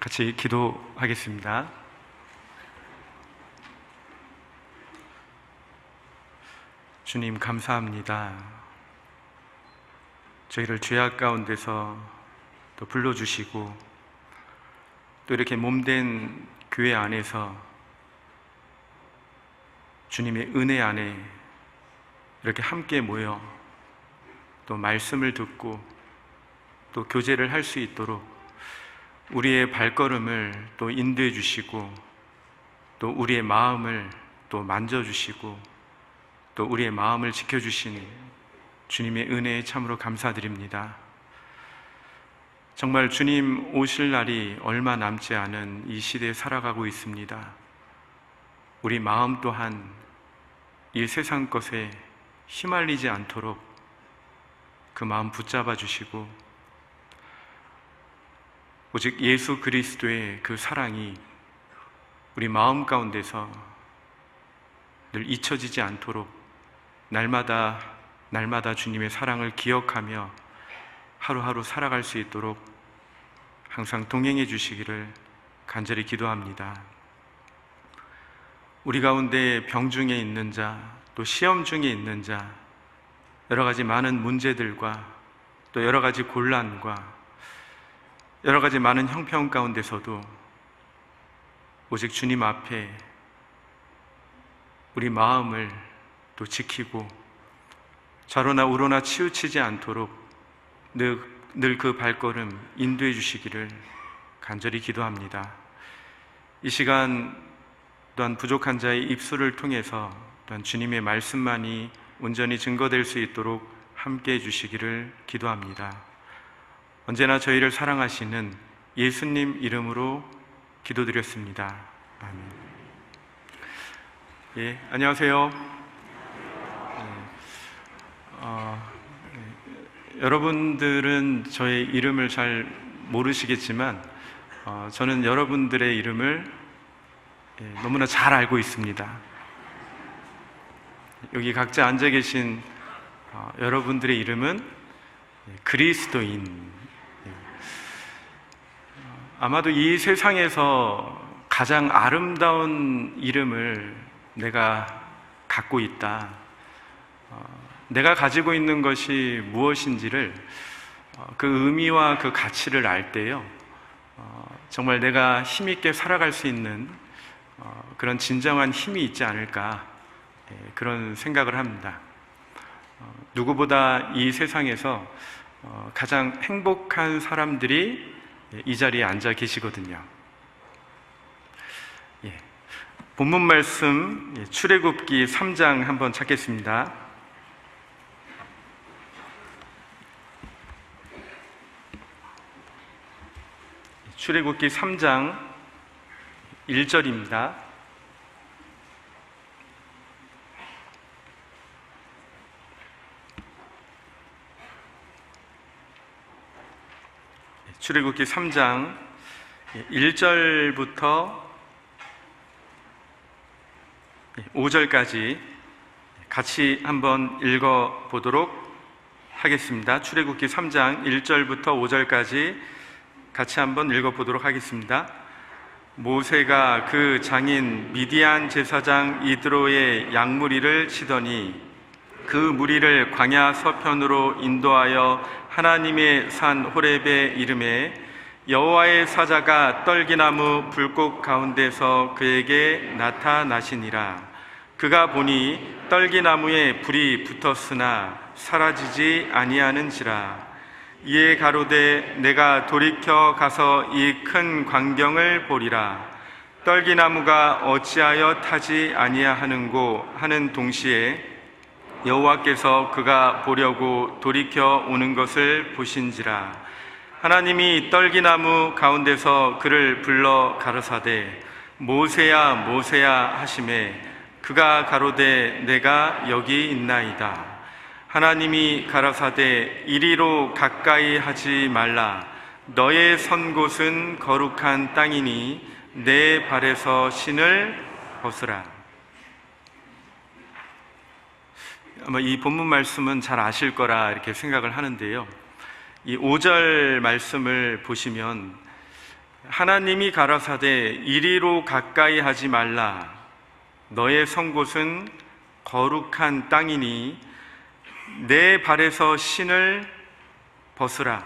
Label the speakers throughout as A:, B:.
A: 같이 기도하겠습니다. 주님, 감사합니다. 저희를 죄악 가운데서 또 불러주시고 또 이렇게 몸된 교회 안에서 주님의 은혜 안에 이렇게 함께 모여 또 말씀을 듣고 또 교제를 할 수 있도록 우리의 발걸음을 또 인도해 주시고 또 우리의 마음을 또 만져주시고 또 우리의 마음을 지켜주신 주님의 은혜에 참으로 감사드립니다. 정말 주님 오실 날이 얼마 남지 않은 이 시대에 살아가고 있습니다. 우리 마음 또한 이 세상 것에 휘말리지 않도록 그 마음 붙잡아 주시고 오직 예수 그리스도의 그 사랑이 우리 마음 가운데서 늘 잊혀지지 않도록 날마다 주님의 사랑을 기억하며 하루하루 살아갈 수 있도록 항상 동행해 주시기를 간절히 기도합니다. 우리 가운데 병중에 있는 자, 또 시험 중에 있는 자, 여러 가지 많은 문제들과 또 여러 가지 곤란과 여러 가지 많은 형편 가운데서도 오직 주님 앞에 우리 마음을 또 지키고 좌로나 우로나 치우치지 않도록 늘 그 발걸음 인도해 주시기를 간절히 기도합니다. 이 시간 또한 부족한 자의 입술을 통해서 또한 주님의 말씀만이 온전히 증거될 수 있도록 함께 해 주시기를 기도합니다. 언제나 저희를 사랑하시는 예수님 이름으로 기도드렸습니다. 아멘. 예, 안녕하세요. 여러분들은 저의 이름을 잘 모르시겠지만 저는 여러분들의 이름을 너무나 잘 알고 있습니다. 여기 각자 앉아 계신 여러분들의 이름은 그리스도인. 아마도 이 세상에서 가장 아름다운 이름을 내가 갖고 있다. 내가 가지고 있는 것이 무엇인지를 그 의미와 그 가치를 알 때요, 정말 내가 힘있게 살아갈 수 있는 그런 진정한 힘이 있지 않을까, 그런 생각을 합니다. 누구보다 이 세상에서 가장 행복한 사람들이 이 자리에 앉아 계시거든요. 본문 말씀 출애굽기 3장 한번 찾겠습니다. 출애굽기 3장 1절입니다. 출애굽기 3장 1절부터 5절까지 같이 한번 읽어보도록 하겠습니다. 출애굽기 3장 1절부터 5절까지 같이 한번 읽어보도록 하겠습니다. 모세가 그 장인 미디안 제사장 이드로의 양무리를 치더니 그 무리를 광야 서편으로 인도하여 하나님의 산 호렙에 이르매 여호와의 사자가 떨기나무 불꽃 가운데서 그에게 나타나시니라. 그가 보니 떨기나무에 불이 붙었으나 사라지지 아니하는지라. 이에 가로되 내가 돌이켜 가서 이 큰 광경을 보리라. 떨기나무가 어찌하여 타지 아니하는고 하는 동시에 여호와께서 그가 보려고 돌이켜 오는 것을 보신지라. 하나님이 떨기나무 가운데서 그를 불러 가라사대 모세야 모세야 하시매 그가 가로되 내가 여기 있나이다. 하나님이 가라사대 이리로 가까이 하지 말라. 너의 선 곳은 거룩한 땅이니 내 발에서 신을 벗으라. 아마 이 본문 말씀은 잘 아실 거라 이렇게 생각을 하는데요, 이 5절 말씀을 보시면 하나님이 가라사대 이리로 가까이 하지 말라. 너의 선 곳은 거룩한 땅이니 내 발에서 신을 벗으라.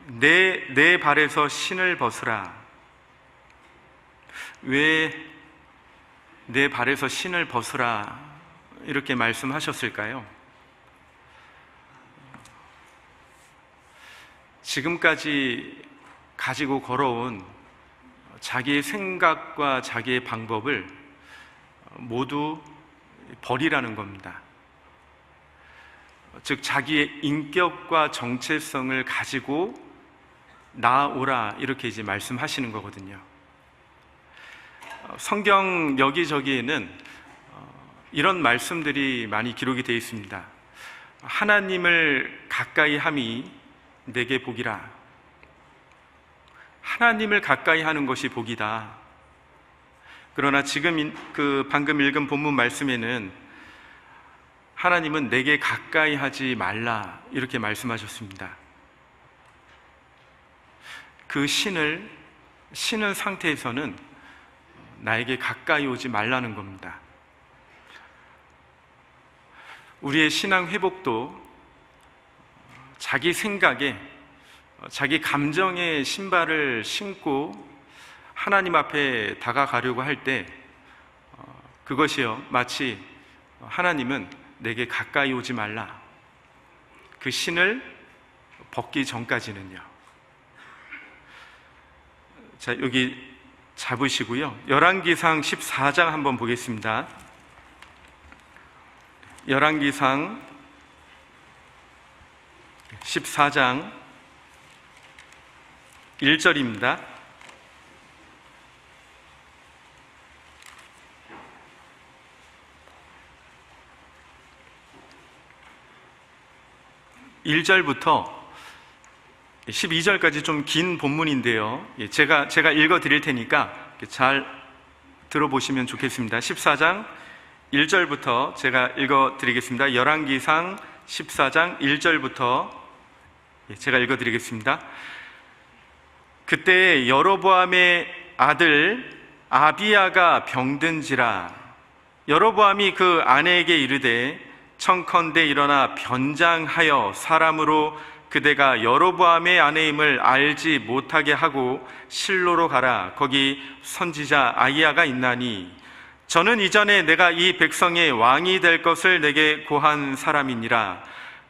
A: 내 발에서 신을 벗으라. 왜 내 발에서 신을 벗으라 이렇게 말씀하셨을까요? 지금까지 가지고 걸어온 자기의 생각과 자기의 방법을 모두 버리라는 겁니다. 즉 자기의 인격과 정체성을 가지고 나아오라 이렇게 이제 말씀하시는 거거든요. 성경 여기저기에는 이런 말씀들이 많이 기록이 되어 있습니다. 하나님을 가까이 함이 내게 복이라. 하나님을 가까이 하는 것이 복이다. 그러나 지금 방금 읽은 본문 말씀에는 하나님은 내게 가까이 하지 말라 이렇게 말씀하셨습니다. 그 신을 신은 상태에서는 나에게 가까이 오지 말라는 겁니다. 우리의 신앙 회복도 자기 생각에 자기 감정의 신발을 신고 하나님 앞에 다가가려고 할 때 그것이요 마치 하나님은 내게 가까이 오지 말라. 그 신을 벗기 전까지는요. 자, 여기 잡으시고요. 열왕기상 14장 한번 보겠습니다. 열왕기상 14장 1절입니다. (1절부터) 12절까지 좀 긴 본문인데요. 제가 읽어 드릴 테니까 잘 들어보시면 좋겠습니다. 14장 1절부터 제가 읽어 드리겠습니다. 열왕기상 14장 1절부터 제가 읽어 드리겠습니다. 그때 여로보암의 아들 아비야가 병든지라. 여로보암이 그 아내에게 이르되 청컨대 일어나 변장하여 사람으로 그대가 여로보암의 아내임을 알지 못하게 하고 실로로 가라. 거기 선지자 아히야가 있나니 저는 이전에 내가 이 백성의 왕이 될 것을 내게 고한 사람이니라.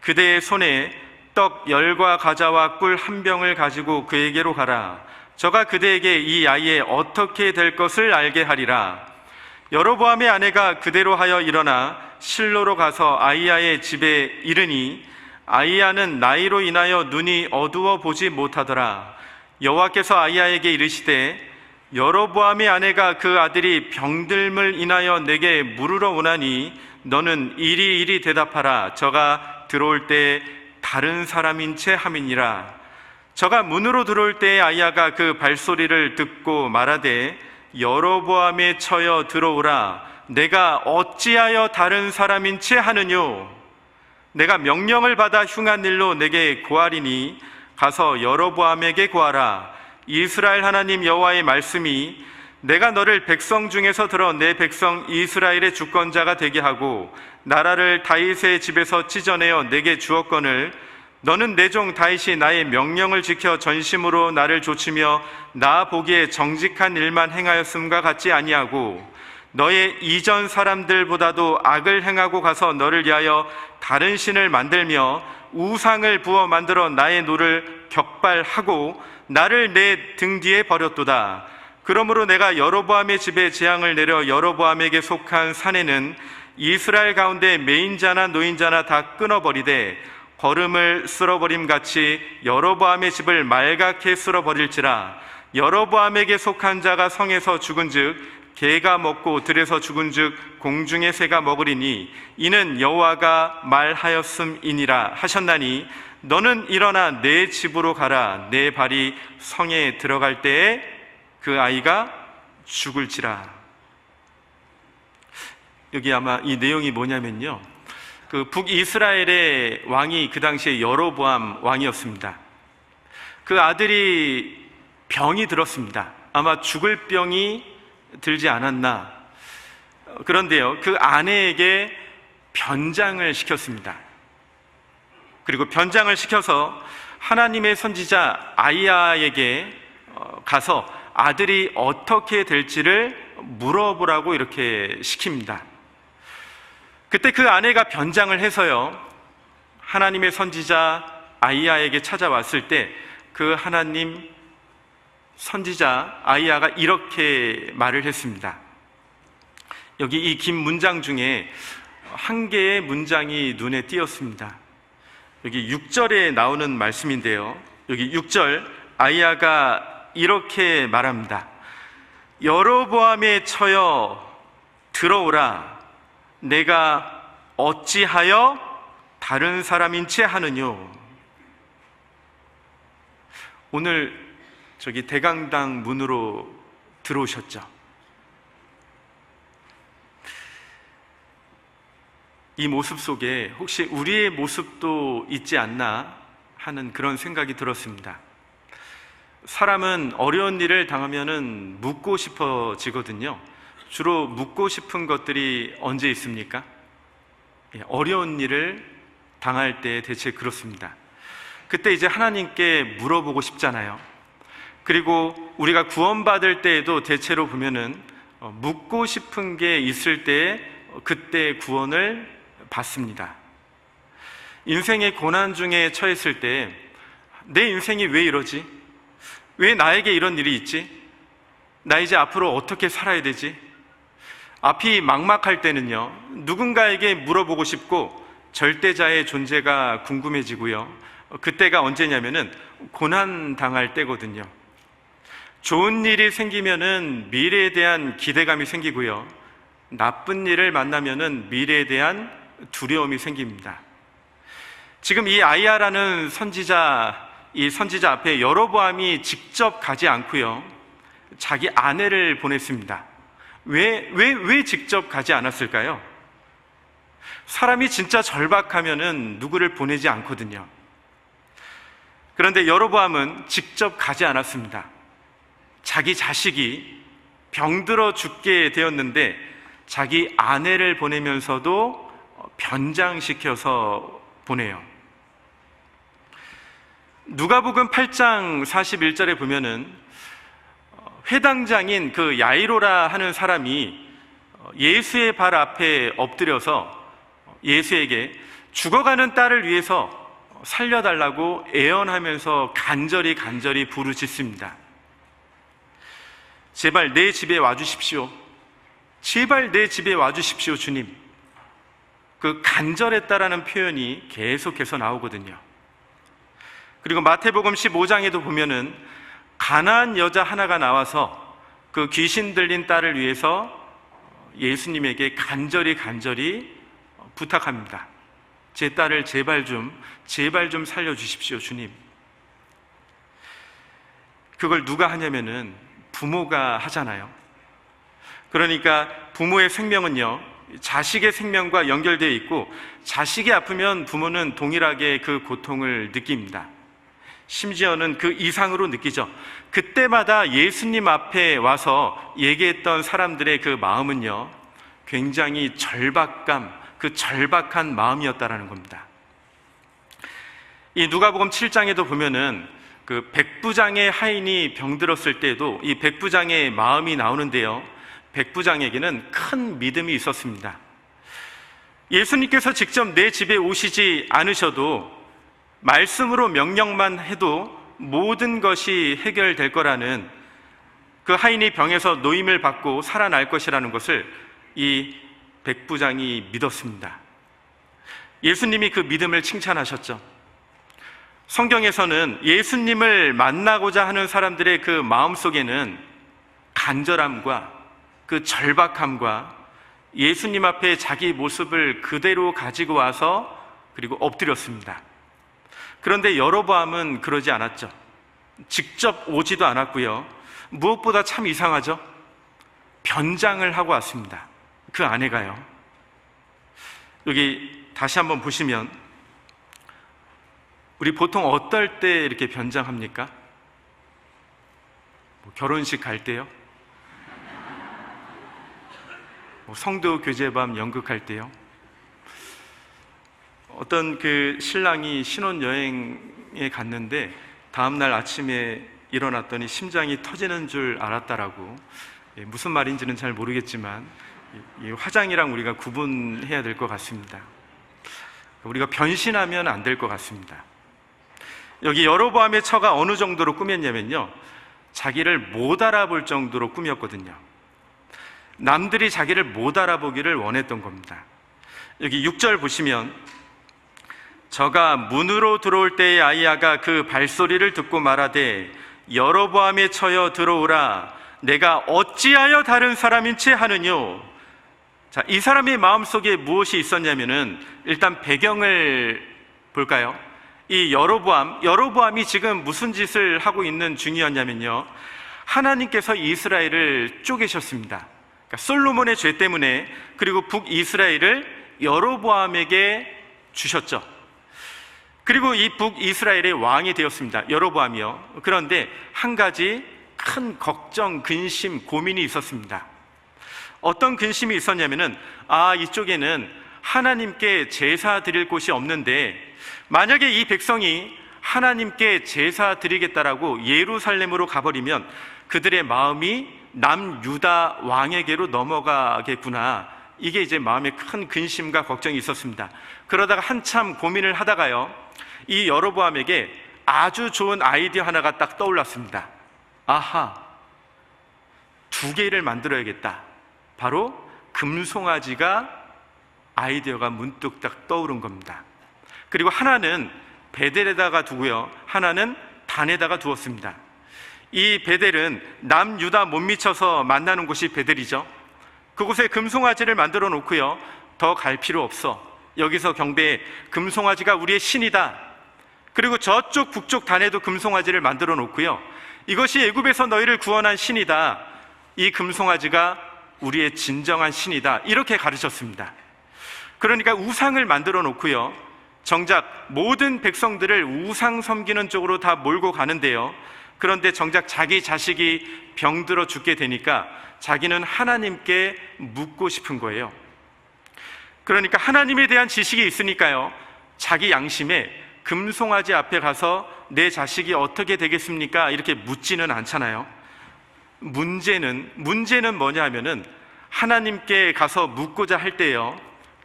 A: 그대의 손에 떡 10과 과자와 꿀 1병을 가지고 그에게로 가라. 저가 그대에게 이 아이의 어떻게 될 것을 알게 하리라. 여로보암의 아내가 그대로 하여 일어나 실로로 가서 아히야의 집에 이르니 아히야는 나이로 인하여 눈이 어두워 보지 못하더라. 여호와께서 아히야에게 이르시되 여로보암의 아내가 그 아들이 병들음을 인하여 내게 물으러 오나니 너는 이리 대답하라. 저가 들어올 때 다른 사람인 채 함이니라. 저가 문으로 들어올 때에 아히야가 그 발소리를 듣고 말하되 여로보암에 처여 들어오라. 내가 어찌하여 다른 사람인 채 하느뇨? 내가 명령을 받아 흉한 일로 내게 고하리니 가서 여로보암에게 고하라. 이스라엘 하나님 여호와의 말씀이 내가 너를 백성 중에서 들어 내 백성 이스라엘의 주권자가 되게 하고 나라를 다윗의 집에서 찢어내어 내게 주었거늘 너는 내 종 다윗이 나의 명령을 지켜 전심으로 나를 좇으며 나 보기에 정직한 일만 행하였음과 같지 아니하고 너의 이전 사람들보다도 악을 행하고 가서 너를 위하여 다른 신을 만들며 우상을 부어 만들어 나의 노를 격발하고 나를 내 등 뒤에 버렸도다. 그러므로 내가 여로보암의 집에 재앙을 내려 여로보암에게 속한 산에는 이스라엘 가운데 매인자나 노인자나 다 끊어버리되 거름을 쓸어버림같이 여로보암의 집을 말갛게 쓸어버릴지라. 여로보암에게 속한 자가 성에서 죽은즉 개가 먹고 들에서 죽은즉 공중의 새가 먹으리니 이는 여호와가 말하였음이니라 하셨나니 너는 일어나 내 집으로 가라. 내 발이 성에 들어갈 때에 그 아이가 죽을지라. 여기 아마 이 내용이 뭐냐면요, 그 북이스라엘의 왕이 그 당시에 여로보암 왕이었습니다. 그 아들이 병이 들었습니다. 아마 죽을 병이 들지 않았나. 그런데요, 그 아내에게 변장을 시켰습니다. 그리고 변장을 시켜서 하나님의 선지자 아이야에게 가서 아들이 어떻게 될지를 물어보라고 이렇게 시킵니다. 그때 그 아내가 변장을 해서요, 하나님의 선지자 아이야에게 찾아왔을 때 그 하나님 선지자 아이야가 이렇게 말을 했습니다. 여기 이 긴 문장 중에 한 개의 문장이 눈에 띄었습니다. 여기 6절에 나오는 말씀인데요, 여기 6절 아이야가 이렇게 말합니다. 여로보암에 처여 들어오라. 내가 어찌하여 다른 사람인 채 하느뇨. 오늘 저기 대강당 문으로 들어오셨죠? 이 모습 속에 혹시 우리의 모습도 있지 않나 하는 그런 생각이 들었습니다. 사람은 어려운 일을 당하면은 묻고 싶어지거든요. 주로 묻고 싶은 것들이 언제 있습니까? 어려운 일을 당할 때 대체 그렇습니다. 그때 이제 하나님께 물어보고 싶잖아요. 그리고 우리가 구원받을 때에도 대체로 보면은 묻고 싶은 게 있을 때 그때 구원을 받습니다. 인생의 고난 중에 처했을 때 내 인생이 왜 이러지? 왜 나에게 이런 일이 있지? 나 이제 앞으로 어떻게 살아야 되지? 앞이 막막할 때는요, 누군가에게 물어보고 싶고 절대자의 존재가 궁금해지고요, 그때가 언제냐면은 고난 당할 때거든요. 좋은 일이 생기면은 미래에 대한 기대감이 생기고요, 나쁜 일을 만나면은 미래에 대한 두려움이 생깁니다. 지금 이 아이야라는 선지자, 이 선지자 앞에 여로보암이 직접 가지 않고요, 자기 아내를 보냈습니다. 왜 직접 가지 않았을까요? 사람이 진짜 절박하면은 누구를 보내지 않거든요. 그런데 여로보암은 직접 가지 않았습니다. 자기 자식이 병들어 죽게 되었는데 자기 아내를 보내면서도 변장시켜서 보내요. 누가복음 8장 41절에 보면은 회당장인 그 야이로라 하는 사람이 예수의 발 앞에 엎드려서 예수에게 죽어가는 딸을 위해서 살려달라고 애원하면서 간절히 부르짖습니다. 제발 내 집에 와주십시오. 제발 내 집에 와주십시오, 주님. 그 간절했다라는 표현이 계속해서 나오거든요. 그리고 마태복음 15장에도 보면은 가난한 여자 하나가 나와서 그 귀신 들린 딸을 위해서 예수님에게 간절히 부탁합니다. 제 딸을 제발 좀 살려주십시오, 주님. 그걸 누가 하냐면은 부모가 하잖아요. 그러니까 부모의 생명은요, 자식의 생명과 연결되어 있고 자식이 아프면 부모는 동일하게 그 고통을 느낍니다. 심지어는 그 이상으로 느끼죠. 그때마다 예수님 앞에 와서 얘기했던 사람들의 그 마음은요, 굉장히 그 절박한 마음이었다라는 겁니다. 이 누가복음 7장에도 보면은 그 백부장의 하인이 병들었을 때도 이 백부장의 마음이 나오는데요, 백부장에게는 큰 믿음이 있었습니다. 예수님께서 직접 내 집에 오시지 않으셔도 말씀으로 명령만 해도 모든 것이 해결될 거라는, 그 하인이 병에서 노임을 받고 살아날 것이라는 것을 이 백부장이 믿었습니다. 예수님이 그 믿음을 칭찬하셨죠. 성경에서는 예수님을 만나고자 하는 사람들의 그 마음속에는 간절함과 그 절박함과 예수님 앞에 자기 모습을 그대로 가지고 와서 그리고 엎드렸습니다. 그런데 여로보암은 그러지 않았죠. 직접 오지도 않았고요, 무엇보다 참 이상하죠. 변장을 하고 왔습니다. 그 아내가요. 여기 다시 한번 보시면 우리 보통 어떨 때 이렇게 변장합니까? 결혼식 갈 때요? 성도 교제밤 연극할 때요? 어떤 그 신랑이 신혼여행에 갔는데 다음날 아침에 일어났더니 심장이 터지는 줄 알았다라고. 무슨 말인지는 잘 모르겠지만 이 화장이랑 우리가 구분해야 될 것 같습니다. 우리가 변신하면 안 될 것 같습니다. 여기 여로보암의 처가 어느 정도로 꾸몄냐면요, 자기를 못 알아볼 정도로 꾸몄거든요. 남들이 자기를 못 알아보기를 원했던 겁니다. 여기 6절 보시면, 저가 문으로 들어올 때의 아이야가 그 발소리를 듣고 말하되 여로보암의 처여 들어오라, 내가 어찌하여 다른 사람인 채 하느뇨. 자, 이 사람의 마음속에 무엇이 있었냐면은, 일단 배경을 볼까요? 이 여로보암이 지금 무슨 짓을 하고 있는 중이었냐면요, 하나님께서 이스라엘을 쪼개셨습니다. 그러니까 솔로몬의 죄 때문에, 그리고 북이스라엘을 여로보암에게 주셨죠. 그리고 이 북이스라엘의 왕이 되었습니다, 여로보암이요. 그런데 한 가지 큰 걱정, 근심, 고민이 있었습니다. 어떤 근심이 있었냐면은, 이쪽에는 하나님께 제사 드릴 곳이 없는데, 만약에 이 백성이 하나님께 제사 드리겠다라고 예루살렘으로 가버리면 그들의 마음이 남유다 왕에게로 넘어가겠구나. 이게 이제 마음에 큰 근심과 걱정이 있었습니다. 그러다가 한참 고민을 하다가요, 이 여로보암에게 아주 좋은 아이디어 하나가 딱 떠올랐습니다. 아하, 2개를 만들어야겠다. 바로 금송아지가 아이디어가 문득 딱 떠오른 겁니다. 그리고 하나는 베델에다가 두고요, 하나는 단에다가 두었습니다. 이 베델은 남유다 못 미쳐서 만나는 곳이 베델이죠. 그곳에 금송아지를 만들어 놓고요, 더 갈 필요 없어. 여기서 경배해. 금송아지가 우리의 신이다. 그리고 저쪽 북쪽 단에도 금송아지를 만들어 놓고요, 이것이 애굽에서 너희를 구원한 신이다. 이 금송아지가 우리의 진정한 신이다. 이렇게 가르쳤습니다. 그러니까 우상을 만들어 놓고요, 정작 모든 백성들을 우상 섬기는 쪽으로 다 몰고 가는데요, 그런데 정작 자기 자식이 병들어 죽게 되니까 자기는 하나님께 묻고 싶은 거예요. 그러니까 하나님에 대한 지식이 있으니까요, 자기 양심에 금송아지 앞에 가서 내 자식이 어떻게 되겠습니까? 이렇게 묻지는 않잖아요. 문제는 뭐냐 하면은, 하나님께 가서 묻고자 할 때요,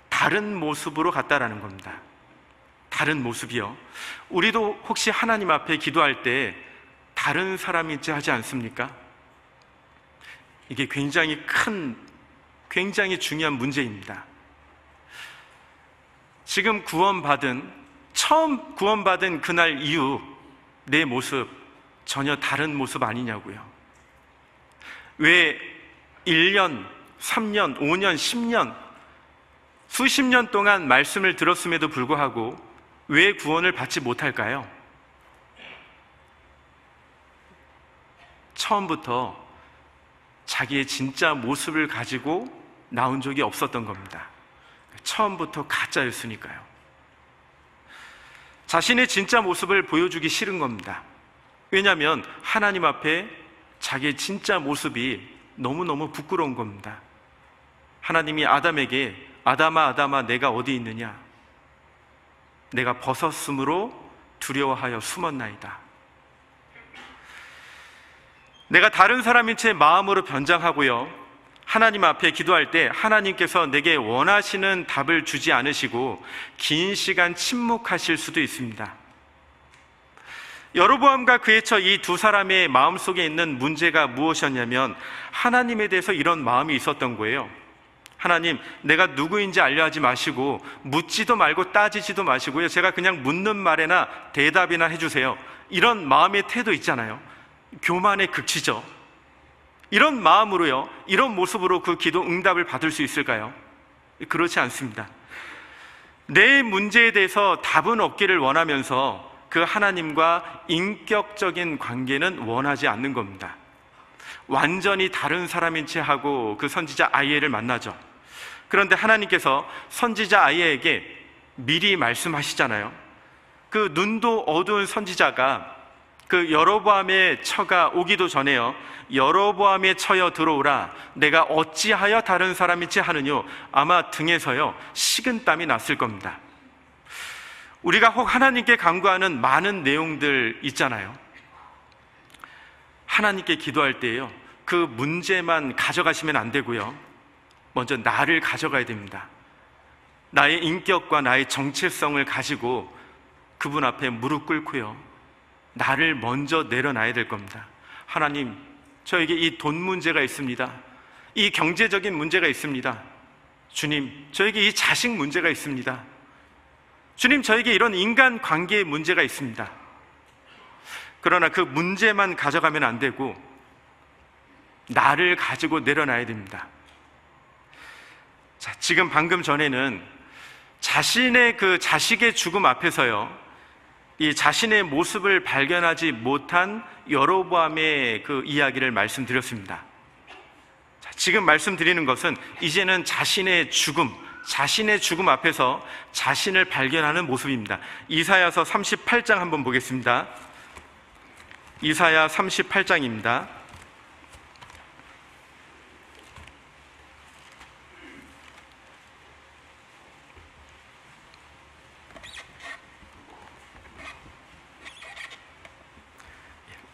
A: 다른 모습으로 갔다라는 겁니다. 다른 모습이요. 우리도 혹시 하나님 앞에 기도할 때 다른 사람인지 하지 않습니까? 이게 굉장히 중요한 문제입니다. 지금 처음 구원받은 그날 이후 내 모습 전혀 다른 모습 아니냐고요. 왜 1년, 3년, 5년, 10년, 수십 년 동안 말씀을 들었음에도 불구하고 왜 구원을 받지 못할까요? 처음부터 자기의 진짜 모습을 가지고 나온 적이 없었던 겁니다. 처음부터 가짜였으니까요. 자신의 진짜 모습을 보여주기 싫은 겁니다. 왜냐하면 하나님 앞에 자기의 진짜 모습이 너무너무 부끄러운 겁니다. 하나님이 아담에게 아담아 아담아 내가 어디 있느냐, 내가 벗었으므로 두려워하여 숨었나이다. 내가 다른 사람인 채 마음으로 변장하고요, 하나님 앞에 기도할 때 하나님께서 내게 원하시는 답을 주지 않으시고 긴 시간 침묵하실 수도 있습니다. 여로보암과 그의 처 이 두 사람의 마음속에 있는 문제가 무엇이었냐면, 하나님에 대해서 이런 마음이 있었던 거예요. 하나님, 내가 누구인지 알려하지 마시고 묻지도 말고 따지지도 마시고요, 제가 그냥 묻는 말에나 대답이나 해주세요. 이런 마음의 태도 있잖아요. 교만의 극치죠. 이런 마음으로요, 이런 모습으로 그 기도 응답을 받을 수 있을까요? 그렇지 않습니다. 내 문제에 대해서 답은 없기를 원하면서 그 하나님과 인격적인 관계는 원하지 않는 겁니다. 완전히 다른 사람인 채 하고 그 선지자 아이엘을 만나죠. 그런데 하나님께서 선지자 아이엘에게 미리 말씀하시잖아요. 그 눈도 어두운 선지자가 그 여로보암의 처가 오기도 전에요, 여로보암의 처여 들어오라, 내가 어찌하여 다른 사람이지 하느뇨. 아마 등에서요 식은땀이 났을 겁니다. 우리가 혹 하나님께 간구하는 많은 내용들 있잖아요. 하나님께 기도할 때요, 그 문제만 가져가시면 안 되고요, 먼저 나를 가져가야 됩니다. 나의 인격과 나의 정체성을 가지고 그분 앞에 무릎 꿇고요, 나를 먼저 내려놔야 될 겁니다. 하나님, 저에게 이 돈 문제가 있습니다. 이 경제적인 문제가 있습니다. 주님, 저에게 이 자식 문제가 있습니다. 주님, 저에게 이런 인간 관계의 문제가 있습니다. 그러나 그 문제만 가져가면 안 되고 나를 가지고 내려놔야 됩니다. 자, 지금 방금 전에는 자신의 그 자식의 죽음 앞에서요, 이 자신의 모습을 발견하지 못한 여로보암의 그 이야기를 말씀드렸습니다. 자, 지금 말씀드리는 것은 이제는 자신의 죽음 앞에서 자신을 발견하는 모습입니다. 이사야서 38장 한번 보겠습니다. 이사야 38장입니다.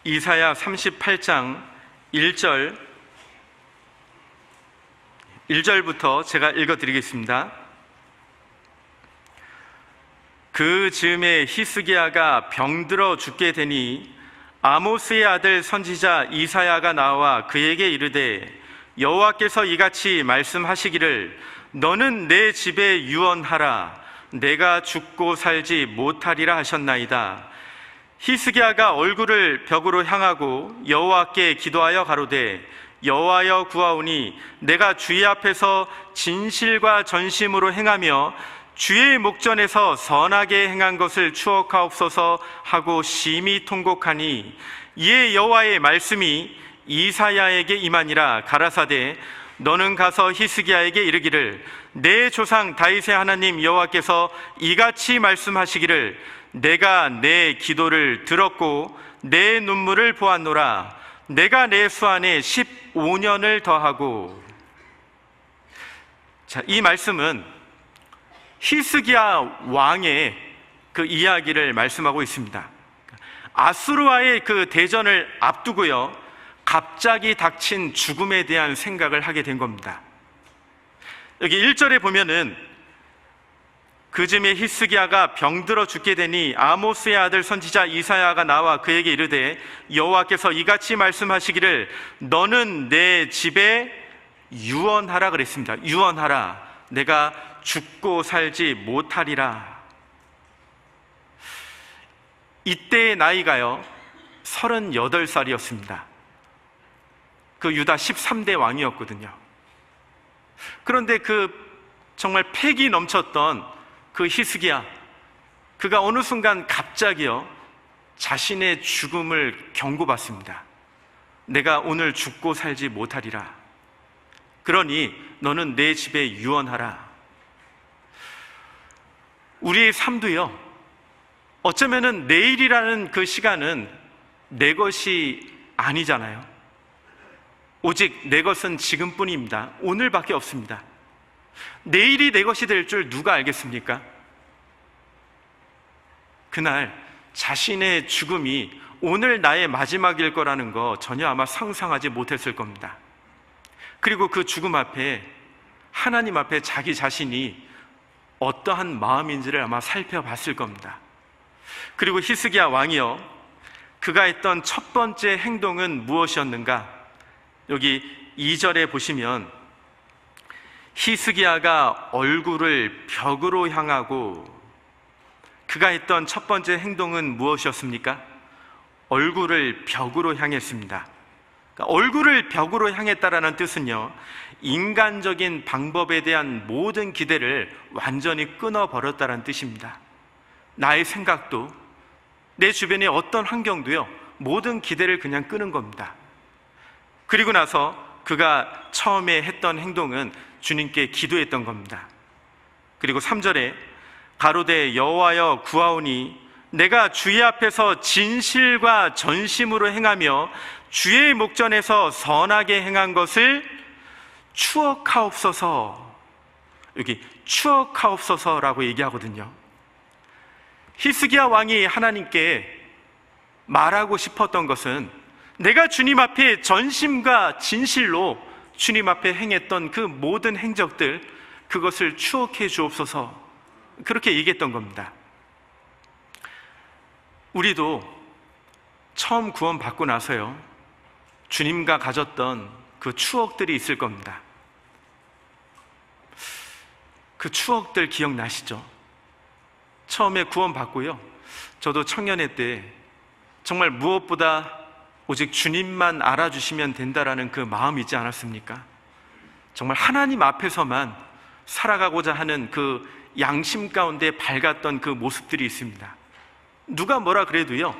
A: 이사야 38장 1절부터 제가 읽어드리겠습니다. 그 즈음에 히스기야가 병들어 죽게 되니 아모스의 아들 선지자 이사야가 나와 그에게 이르되, 여호와께서 이같이 말씀하시기를 너는 내 집에 유언하라. 내가 죽고 살지 못하리라 하셨나이다. 히스기야가 얼굴을 벽으로 향하고 여호와께 기도하여 가로되, 여호와여 구하오니 내가 주의 앞에서 진실과 전심으로 행하며 주의 목전에서 선하게 행한 것을 추억하옵소서 하고 심히 통곡하니, 이에 여호와의 말씀이 이사야에게 임하니라. 가라사대, 너는 가서 히스기야에게 이르기를, 내 조상 다윗의 하나님 여호와께서 이같이 말씀하시기를, 내가 내 기도를 들었고 내 눈물을 보았노라. 내가 내 수 안에 15년을 더하고. 자, 이 말씀은 히스기야 왕의 그 이야기를 말씀하고 있습니다. 아수르와의 그 대전을 앞두고요, 갑자기 닥친 죽음에 대한 생각을 하게 된 겁니다. 여기 1절에 보면은, 그 즈음에 히스기야가 병들어 죽게 되니 아모스의 아들 선지자 이사야가 나와 그에게 이르되, 여호와께서 이같이 말씀하시기를 너는 내 집에 유언하라 그랬습니다. 유언하라. 내가 죽고 살지 못하리라. 이때의 나이가요 38살이었습니다. 그 유다 13대 왕이었거든요. 그런데 그 정말 패기 넘쳤던 그 히스기야, 그가 어느 순간 갑자기요 자신의 죽음을 경고받습니다. 내가 오늘 죽고 살지 못하리라. 그러니 너는 내 집에 유언하라. 우리의 삶도요, 어쩌면은 내일이라는 그 시간은 내 것이 아니잖아요. 오직 내 것은 지금뿐입니다. 오늘밖에 없습니다. 내일이 내 것이 될 줄 누가 알겠습니까? 그날 자신의 죽음이 오늘 나의 마지막일 거라는 거 전혀 아마 상상하지 못했을 겁니다. 그리고 그 죽음 앞에, 하나님 앞에 자기 자신이 어떠한 마음인지를 아마 살펴봤을 겁니다. 그리고 히스기야 왕이요, 그가 했던 첫 번째 행동은 무엇이었는가? 여기 2절에 보시면 히스기야가 얼굴을 벽으로 향하고, 그가 했던 첫 번째 행동은 무엇이었습니까? 얼굴을 벽으로 향했습니다. 그러니까 얼굴을 벽으로 향했다라는 뜻은요, 인간적인 방법에 대한 모든 기대를 완전히 끊어버렸다는 뜻입니다. 나의 생각도, 내 주변의 어떤 환경도요, 모든 기대를 그냥 끄는 겁니다. 그리고 나서 그가 처음에 했던 행동은 주님께 기도했던 겁니다. 그리고 3절에 가로되 여호와여 구하오니 내가 주의 앞에서 진실과 전심으로 행하며 주의 목전에서 선하게 행한 것을 추억하옵소서. 여기 추억하옵소서라고 얘기하거든요. 히스기야 왕이 하나님께 말하고 싶었던 것은 내가 주님 앞에 전심과 진실로 주님 앞에 행했던 그 모든 행적들, 그것을 추억해 주옵소서, 그렇게 얘기했던 겁니다. 우리도 처음 구원받고 나서요, 주님과 가졌던 그 추억들이 있을 겁니다. 그 추억들 기억나시죠? 처음에 구원받고요, 저도 청년회 때 정말 무엇보다 오직 주님만 알아주시면 된다라는 그 마음이 있지 않았습니까? 정말 하나님 앞에서만 살아가고자 하는 그 양심 가운데 밝았던 그 모습들이 있습니다. 누가 뭐라 그래도요,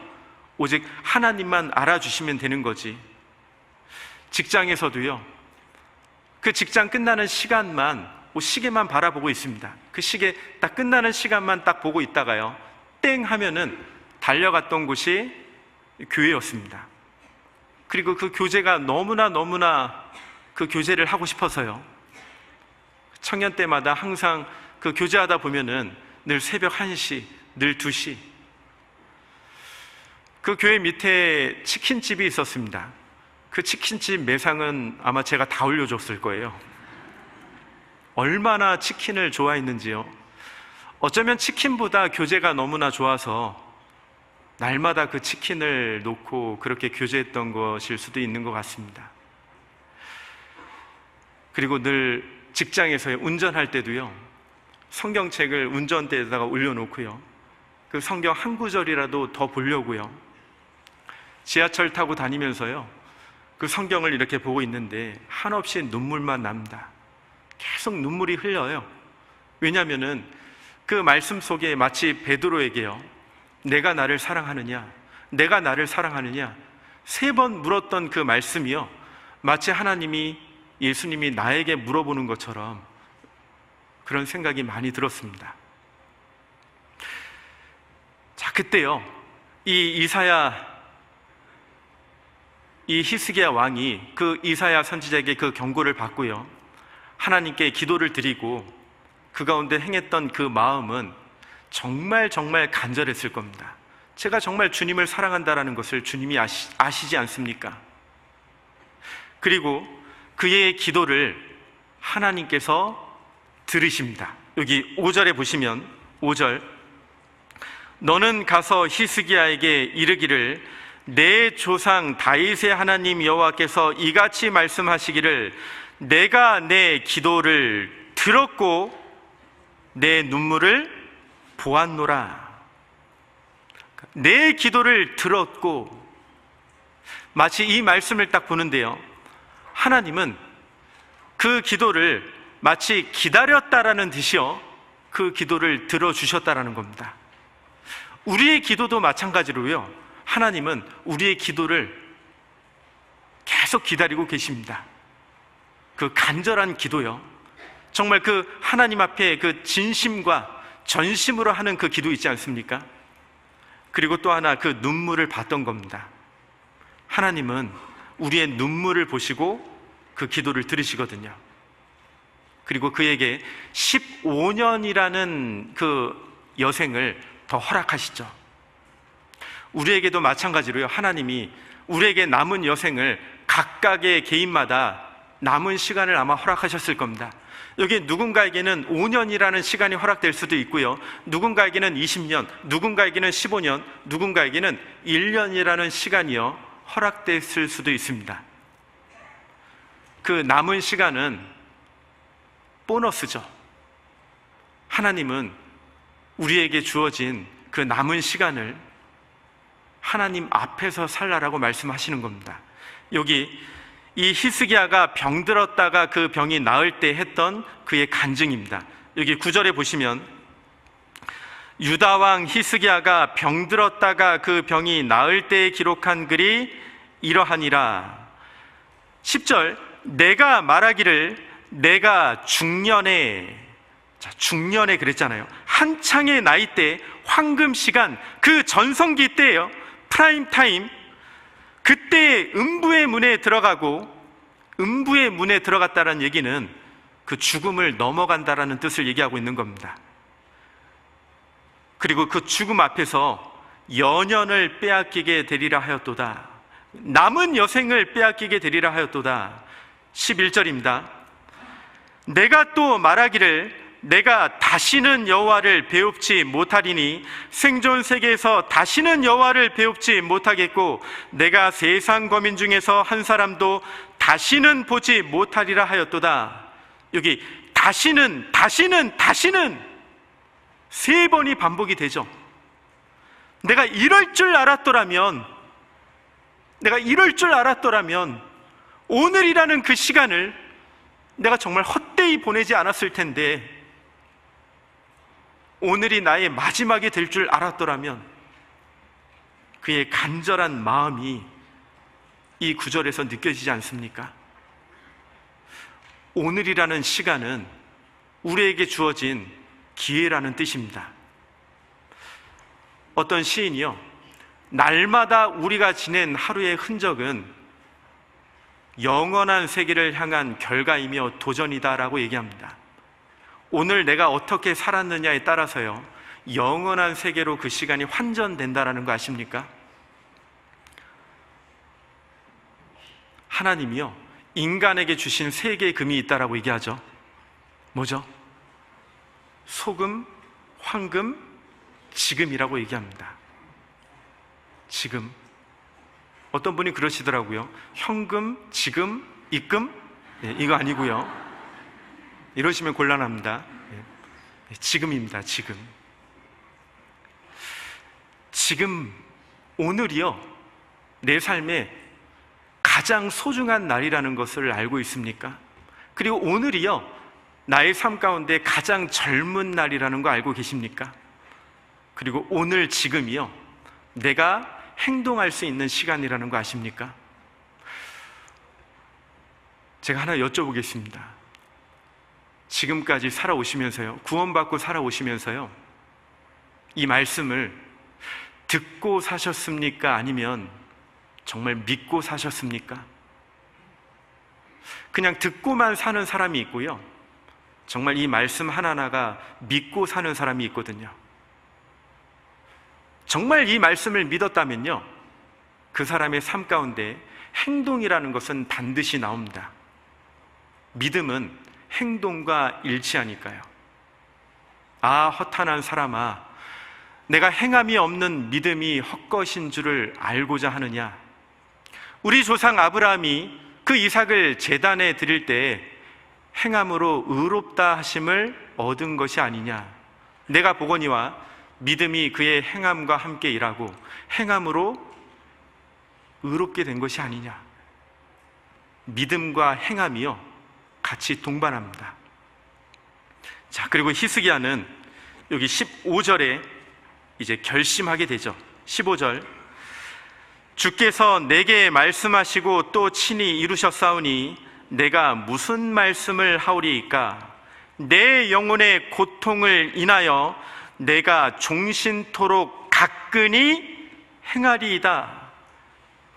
A: 오직 하나님만 알아주시면 되는 거지. 직장에서도요, 그 직장 끝나는 시간만, 시계만 바라보고 있습니다. 그 시계 딱 끝나는 시간만 딱 보고 있다가요, 땡 하면은 달려갔던 곳이 교회였습니다. 그리고 그 교제가 너무나 그 교제를 하고 싶어서요, 청년 때마다 항상 그 교제하다 보면은 늘 새벽 1시, 늘 2시, 그 교회 밑에 치킨집이 있었습니다. 그 치킨집 매상은 아마 제가 다 올려줬을 거예요. 얼마나 치킨을 좋아했는지요. 어쩌면 치킨보다 교제가 너무나 좋아서 날마다 그 치킨을 놓고 그렇게 교제했던 것일 수도 있는 것 같습니다. 그리고 늘 직장에서 운전할 때도요, 성경책을 운전대에다가 올려놓고요, 그 성경 한 구절이라도 더 보려고요, 지하철 타고 다니면서요, 그 성경을 이렇게 보고 있는데 한없이 눈물만 납니다. 계속 눈물이 흘려요. 왜냐하면은 그 말씀 속에 마치 베드로에게요, 내가 나를 사랑하느냐, 내가 나를 사랑하느냐 3번 물었던 그 말씀이요, 마치 하나님이, 예수님이 나에게 물어보는 것처럼 그런 생각이 많이 들었습니다. 자, 그때요, 이 히스기야 왕이 그 이사야 선지자에게 그 경고를 받고요, 하나님께 기도를 드리고 그 가운데 행했던 그 마음은 정말 간절했을 겁니다. 제가 정말 주님을 사랑한다라는 것을 주님이 아시지 않습니까? 그리고 그의 기도를 하나님께서 들으십니다. 여기 5절에 보시면, 5절, 너는 가서 히스기야에게 이르기를 내 조상 다윗의 하나님 여호와께서 이같이 말씀하시기를 내가 내 기도를 들었고 내 눈물을 보았노라. 내 기도를 들었고, 마치 이 말씀을 딱 보는데요, 하나님은 그 기도를 마치 기다렸다라는 듯이요, 그 기도를 들어주셨다라는 겁니다. 우리의 기도도 마찬가지로요, 하나님은 우리의 기도를 계속 기다리고 계십니다. 그 간절한 기도요, 정말 그 하나님 앞에 그 진심과 전심으로 하는 그 기도 있지 않습니까? 그리고 또 하나, 그 눈물을 봤던 겁니다. 하나님은 우리의 눈물을 보시고 그 기도를 들으시거든요. 그리고 그에게 15년이라는 그 여생을 더 허락하시죠. 우리에게도 마찬가지로요, 하나님이 우리에게 남은 여생을 각각의 개인마다 남은 시간을 아마 허락하셨을 겁니다. 여기 누군가에게는 5년이라는 시간이 허락될 수도 있고요, 누군가에게는 20년, 누군가에게는 15년, 누군가에게는 1년이라는 시간이요 허락됐을 수도 있습니다. 그 남은 시간은 보너스죠. 하나님은 우리에게 주어진 그 남은 시간을 하나님 앞에서 살라라고 말씀하시는 겁니다. 여기 이 히스기야가 병들었다가 그 병이 나을 때 했던 그의 간증입니다. 여기 9절에 보시면, 유다 왕 히스기야가 병들었다가 그 병이 나을 때에 기록한 글이 이러하니라. 10절, 내가 말하기를 내가 중년에 자, 중년에 그랬잖아요. 한창의 나이 때, 황금 시간, 그 전성기 때예요. 프라임 타임. 그때 음부의 문에 들어가고, 음부의 문에 들어갔다는 얘기는 그 죽음을 넘어간다라는 뜻을 얘기하고 있는 겁니다. 그리고 그 죽음 앞에서 연연을 빼앗기게 되리라 하였도다. 남은 여생을 빼앗기게 되리라 하였도다. 11절입니다. 내가 또 말하기를 내가 다시는 여호와를 배웁지 못하리니 생존 세계에서 다시는 여호와를 배웁지 못하겠고 내가 세상 거민 중에서 한 사람도 다시는 보지 못하리라 하였도다. 여기 다시는 세 번이 반복이 되죠. 내가 이럴 줄 알았더라면 오늘이라는 그 시간을 내가 정말 헛되이 보내지 않았을 텐데, 오늘이 나의 마지막이 될 줄 알았더라면, 그의 간절한 마음이 이 구절에서 느껴지지 않습니까? 오늘이라는 시간은 우리에게 주어진 기회라는 뜻입니다. 어떤 시인이요, 날마다 우리가 지낸 하루의 흔적은 영원한 세계를 향한 결과이며 도전이다라고 얘기합니다. 오늘 내가 어떻게 살았느냐에 따라서요, 영원한 세계로 그 시간이 환전된다라는 거 아십니까? 하나님이요, 인간에게 주신 세 개의 금이 있다라고 얘기하죠. 뭐죠? 소금, 황금, 지금이라고 얘기합니다. 지금. 어떤 분이 그러시더라고요. 현금, 지금, 입금? 네, 이거 아니고요. 이러시면 곤란합니다. 네, 지금입니다. 지금, 오늘이요, 내 삶에 가장 소중한 날이라는 것을 알고 있습니까? 그리고 오늘이요, 나의 삶 가운데 가장 젊은 날이라는 거 알고 계십니까? 그리고 오늘 지금이요, 내가 행동할 수 있는 시간이라는 거 아십니까? 제가 하나 여쭤보겠습니다. 지금까지 살아오시면서요, 구원받고 살아오시면서요, 이 말씀을 듣고 사셨습니까? 아니면 정말 믿고 사셨습니까? 그냥 듣고만 사는 사람이 있고요, 정말 이 말씀 하나하나가 믿고 사는 사람이 있거든요. 정말 이 말씀을 믿었다면요, 그 사람의 삶 가운데 행동이라는 것은 반드시 나옵니다. 믿음은 행동과 일치하니까요. 아, 허탄한 사람아, 내가 행함이 없는 믿음이 헛것인 줄을 알고자 하느냐? 우리 조상 아브라함이 그 이삭을 제단에 드릴 때 행함으로 의롭다 하심을 얻은 것이 아니냐? 내가 보거니와 믿음이 그의 행함과 함께 일하고 행함으로 의롭게 된 것이 아니냐? 믿음과 행함이요, 같이 동반합니다. 자, 그리고 히스기야는 여기 15절에 이제 결심하게 되죠. 15절, 주께서 내게 말씀하시고 또 친히 이루셨사오니 내가 무슨 말씀을 하오리이까? 내 영혼의 고통을 인하여 내가 종신토록 가끈히 행하리이다.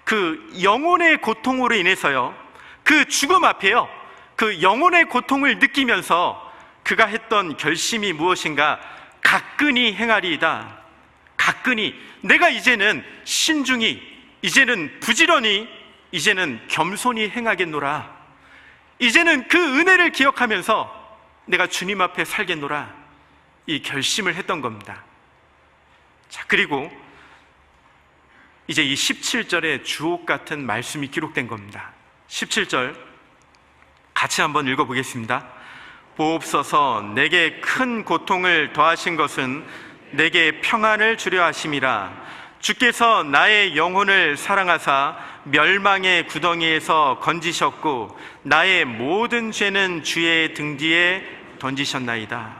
A: 그 영혼의 고통으로 인해서요, 그 죽음 앞에요, 그 영혼의 고통을 느끼면서 그가 했던 결심이 무엇인가? 가끈히 행하리이다. 가끈히, 내가 이제는 신중히, 이제는 부지런히, 이제는 겸손히 행하겠노라. 이제는 그 은혜를 기억하면서 내가 주님 앞에 살겠노라. 이 결심을 했던 겁니다. 자, 그리고 이제 이 17절에 주옥 같은 말씀이 기록된 겁니다. 17절 같이 한번 읽어보겠습니다. 보옵소서, 내게 큰 고통을 더하신 것은 내게 평안을 주려 하심이라. 주께서 나의 영혼을 사랑하사 멸망의 구덩이에서 건지셨고 나의 모든 죄는 주의 등 뒤에 던지셨나이다.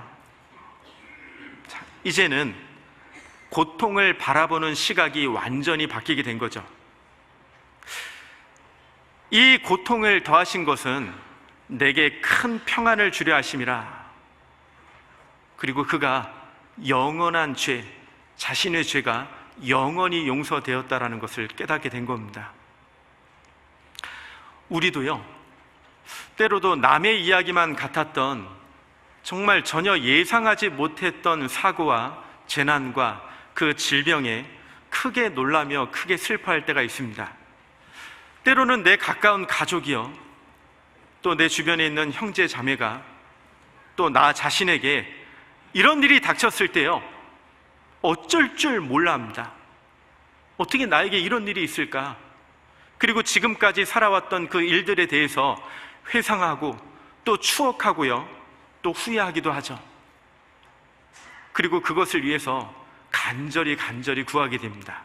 A: 자, 이제는 고통을 바라보는 시각이 완전히 바뀌게 된 거죠. 이 고통을 더하신 것은 내게 큰 평안을 주려 하심이라. 그리고 그가 영원한 죄, 자신의 죄가 영원히 용서되었다라는 것을 깨닫게 된 겁니다. 우리도요, 때로도 남의 이야기만 같았던, 정말 전혀 예상하지 못했던 사고와 재난과 그 질병에 크게 놀라며 크게 슬퍼할 때가 있습니다. 때로는 내 가까운 가족이요, 또 내 주변에 있는 형제 자매가 또 나 자신에게 이런 일이 닥쳤을 때요, 어쩔 줄 몰라 합니다. 어떻게 나에게 이런 일이 있을까? 그리고 지금까지 살아왔던 그 일들에 대해서 회상하고 또 추억하고요, 또 후회하기도 하죠. 그리고 그것을 위해서 간절히 구하게 됩니다.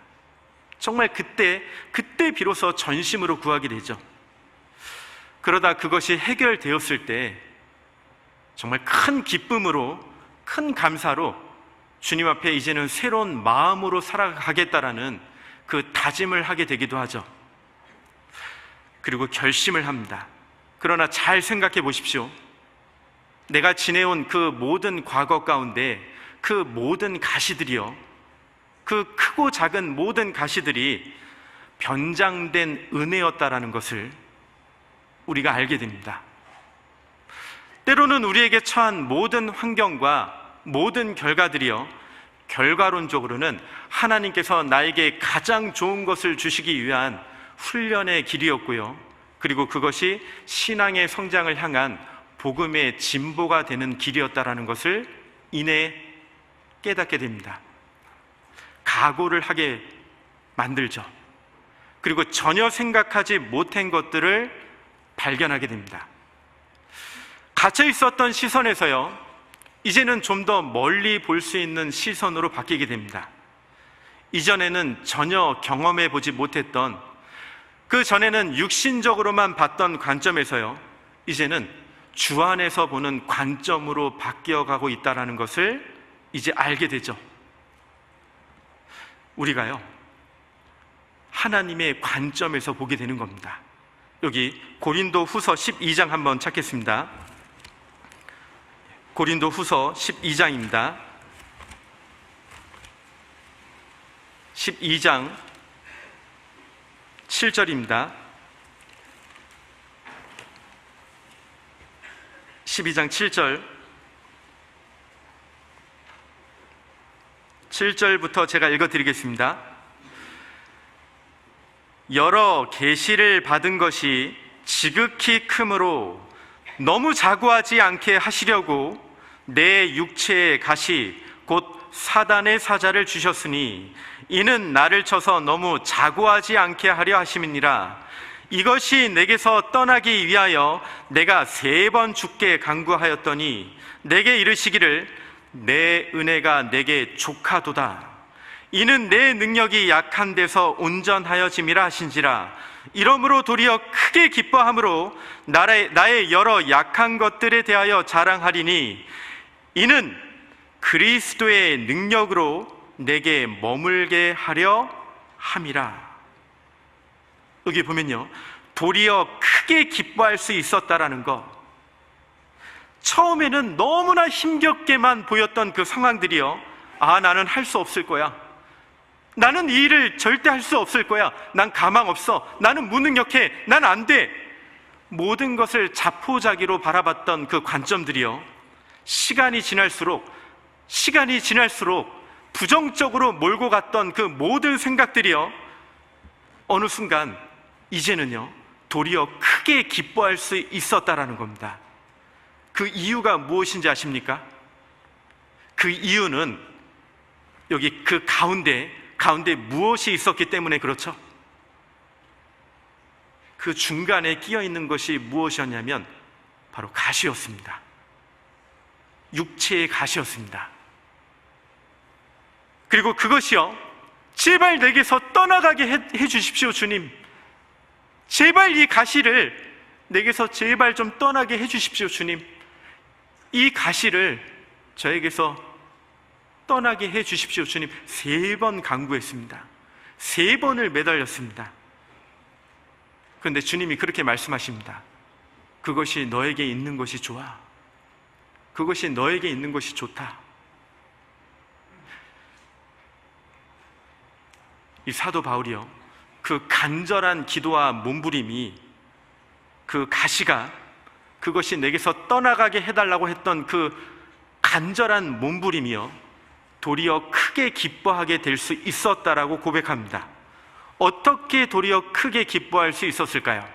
A: 정말 그때 비로소 전심으로 구하게 되죠. 그러다 그것이 해결되었을 때 정말 큰 기쁨으로, 큰 감사로 주님 앞에 이제는 새로운 마음으로 살아가겠다라는 그 다짐을 하게 되기도 하죠. 그리고 결심을 합니다. 그러나 잘 생각해 보십시오. 내가 지내온 그 모든 과거 가운데 그 모든 가시들이요, 그 크고 작은 모든 가시들이 변장된 은혜였다라는 것을 우리가 알게 됩니다. 때로는 우리에게 처한 모든 환경과 모든 결과들이요, 결과론적으로는 하나님께서 나에게 가장 좋은 것을 주시기 위한 훈련의 길이었고요, 그리고 그것이 신앙의 성장을 향한 복음의 진보가 되는 길이었다라는 것을 이내 깨닫게 됩니다. 각오를 하게 만들죠. 그리고 전혀 생각하지 못한 것들을 발견하게 됩니다. 갇혀 있었던 시선에서요, 이제는 좀 더 멀리 볼 수 있는 시선으로 바뀌게 됩니다. 이전에는 전혀 경험해 보지 못했던, 그 전에는 육신적으로만 봤던 관점에서요, 이제는 주 안에서 보는 관점으로 바뀌어가고 있다는 것을 이제 알게 되죠. 우리가요, 하나님의 관점에서 보게 되는 겁니다. 여기 고린도 후서 12장 한번 찾겠습니다. 고린도 후서 12장입니다. 12장 7절입니다. 12장 7절, 7절부터 제가 읽어드리겠습니다. 여러 계시를 받은 것이 지극히 크므로 너무 자고하지 않게 하시려고 내 육체의 가시 곧 사단의 사자를 주셨으니 이는 나를 쳐서 너무 자고하지 않게 하려 하심이니라. 이것이 내게서 떠나기 위하여 내가 3번 주께 간구하였더니 내게 이르시기를 내 은혜가 내게 족하도다. 이는 내 능력이 약한 데서 온전하여짐이라 하신지라. 이러므로 도리어 크게 기뻐함으로 나의 여러 약한 것들에 대하여 자랑하리니 이는 그리스도의 능력으로 내게 머물게 하려 함이라. 여기 보면요, 도리어 크게 기뻐할 수 있었다라는 것. 처음에는 너무나 힘겹게만 보였던 그 상황들이요, 아, 나는 할 수 없을 거야. 나는 이 일을 절대 할 수 없을 거야. 난 가망 없어. 나는 무능력해. 난 안 돼. 모든 것을 자포자기로 바라봤던 그 관점들이요, 시간이 지날수록 부정적으로 몰고 갔던 그 모든 생각들이요, 어느 순간 이제는요, 도리어 크게 기뻐할 수 있었다라는 겁니다. 그 이유가 무엇인지 아십니까? 그 이유는 여기 그 가운데 무엇이 있었기 때문에 그렇죠? 그 중간에 끼어 있는 것이 무엇이었냐면 바로 가시였습니다. 육체의 가시였습니다. 그리고 그것이요, 제발 내게서 떠나가게 해 주십시오, 주님. 제발 이 가시를 내게서 제발 좀 떠나게 해 주십시오, 주님. 이 가시를 저에게서 떠나게 해 주십시오, 주님. 3번 간구했습니다. 3번을 매달렸습니다. 그런데 주님이 그렇게 말씀하십니다. 그것이 너에게 있는 것이 좋아. 그것이 너에게 있는 것이 좋다. 이 사도 바울이요, 그 간절한 기도와 몸부림이, 그 가시가, 그것이 내게서 떠나가게 해달라고 했던 그 간절한 몸부림이요, 도리어 크게 기뻐하게 될 수 있었다라고 고백합니다. 어떻게 도리어 크게 기뻐할 수 있었을까요?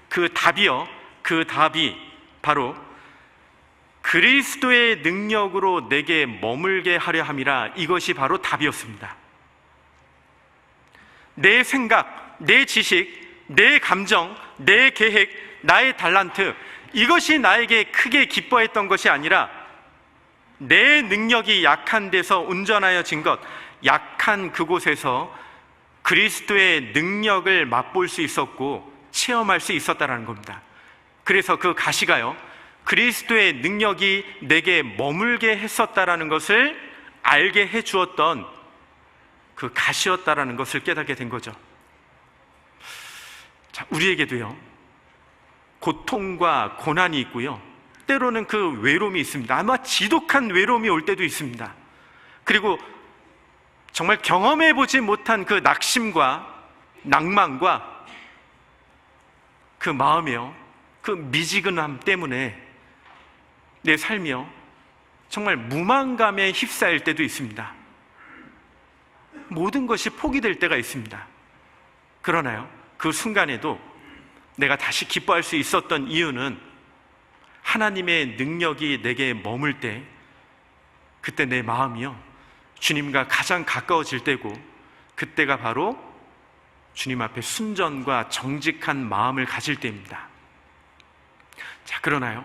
A: 그 답이 바로 그리스도의 능력으로 내게 머물게 하려 함이라. 이것이 바로 답이었습니다. 내 생각, 내 지식, 내 감정, 내 계획, 나의 달란트, 이것이 나에게 크게 기뻐했던 것이 아니라 내 능력이 약한 데서 운전하여진 것, 약한 그곳에서 그리스도의 능력을 맛볼 수 있었고 체험할 수 있었다는 겁니다. 그래서 그 가시가요, 그리스도의 능력이 내게 머물게 했었다라는 것을 알게 해주었던 그 가시였다라는 것을 깨닫게 된 거죠. 자, 우리에게도요, 고통과 고난이 있고요, 때로는 그 외로움이 있습니다. 아마 지독한 외로움이 올 때도 있습니다. 그리고 정말 경험해보지 못한 그 낙심과 낭만과 그 마음이요, 그 미지근함 때문에 내 삶이요, 정말 무만감에 휩싸일 때도 있습니다. 모든 것이 포기될 때가 있습니다. 그러나요, 그 순간에도 내가 다시 기뻐할 수 있었던 이유는 하나님의 능력이 내게 머물 때, 그때 내 마음이요, 주님과 가장 가까워질 때고, 그때가 바로 주님 앞에 순전과 정직한 마음을 가질 때입니다. 자, 그러나요,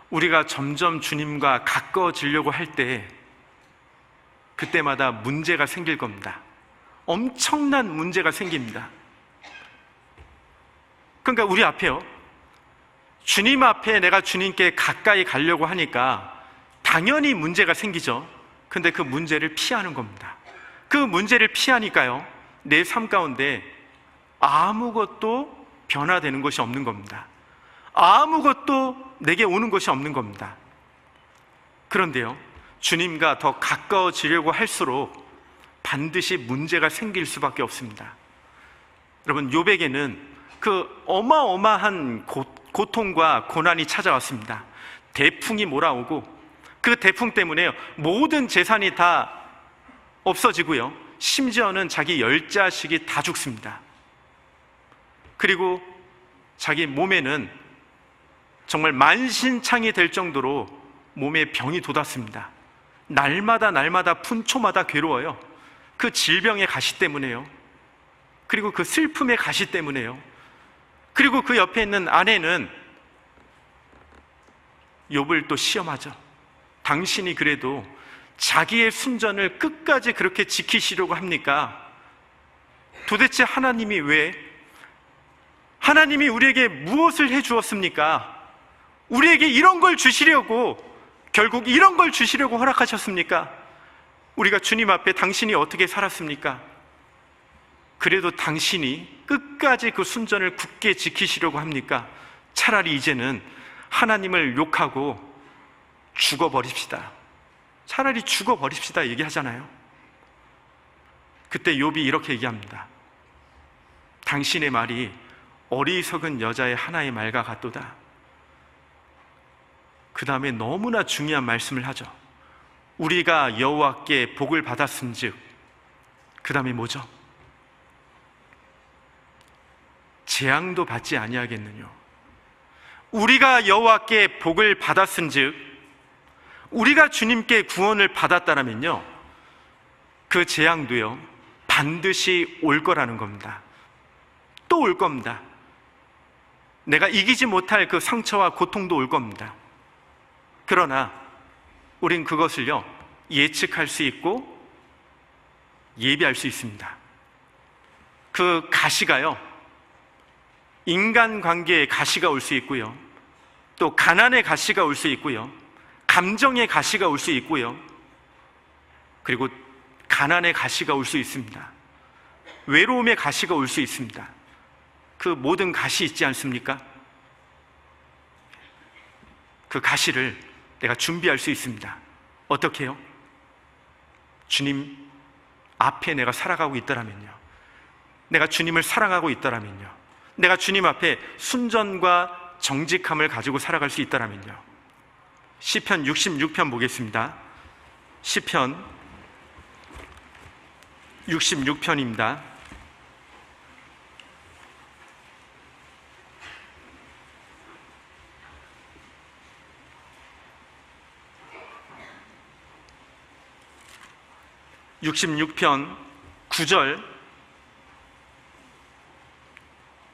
A: 우리가 점점 주님과 가까워지려고 할 때, 그때마다 문제가 생길 겁니다. 엄청난 문제가 생깁니다. 그러니까 우리 앞에요, 주님 앞에 내가 주님께 가까이 가려고 하니까 당연히 문제가 생기죠. 근데 그 문제를 피하는 겁니다. 그 문제를 피하니까요, 내 삶 가운데 아무것도 변화되는 것이 없는 겁니다. 아무것도 내게 오는 것이 없는 겁니다. 그런데요, 주님과 더 가까워지려고 할수록 반드시 문제가 생길 수밖에 없습니다. 여러분, 욥에게는 그 어마어마한 고통과 고난이 찾아왔습니다. 대풍이 몰아오고, 그 대풍 때문에 모든 재산이 다 없어지고요, 심지어는 자기 10자식이 다 죽습니다. 그리고 자기 몸에는 정말 만신창이 될 정도로 몸에 병이 돋았습니다. 날마다 분초마다 괴로워요. 그 질병의 가시 때문에요. 그리고 그 슬픔의 가시 때문에요. 그리고 그 옆에 있는 아내는 욥을 또 시험하죠. 당신이 그래도 자기의 순전을 끝까지 그렇게 지키시려고 합니까? 도대체 하나님이 하나님이 우리에게 무엇을 해주었습니까? 우리에게 이런 걸 주시려고, 결국 이런 걸 주시려고 허락하셨습니까? 우리가 주님 앞에 당신이 어떻게 살았습니까? 그래도 당신이 끝까지 그 순전을 굳게 지키시려고 합니까? 차라리 이제는 하나님을 욕하고 죽어버립시다. 차라리 죽어버립시다 얘기하잖아요. 그때 욥이 이렇게 얘기합니다. 당신의 말이 어리석은 여자의 하나의 말과 같도다. 그 다음에 너무나 중요한 말씀을 하죠. 우리가 여호와께 복을 받았은즉, 그 다음에 뭐죠? 재앙도 받지 아니하겠느냐. 우리가 여호와께 복을 받았은즉, 우리가 주님께 구원을 받았다라면요, 그 재앙도요 반드시 올 거라는 겁니다. 또 올 겁니다. 내가 이기지 못할 그 상처와 고통도 올 겁니다. 그러나 우린 그것을요 예측할 수 있고 예비할 수 있습니다. 그 가시가요, 인간관계의 가시가 올 수 있고요, 또 가난의 가시가 올 수 있고요, 감정의 가시가 올 수 있고요, 그리고 가난의 가시가 올 수 있습니다. 외로움의 가시가 올 수 있습니다. 그 모든 가시 있지 않습니까? 그 가시를 내가 준비할 수 있습니다. 어떻게 해요? 주님 앞에 내가 살아가고 있더라면요, 내가 주님을 사랑하고 있더라면요, 내가 주님 앞에 순전과 정직함을 가지고 살아갈 수 있더라면요. 시편 66편 보겠습니다. 시편 66편입니다. (66편)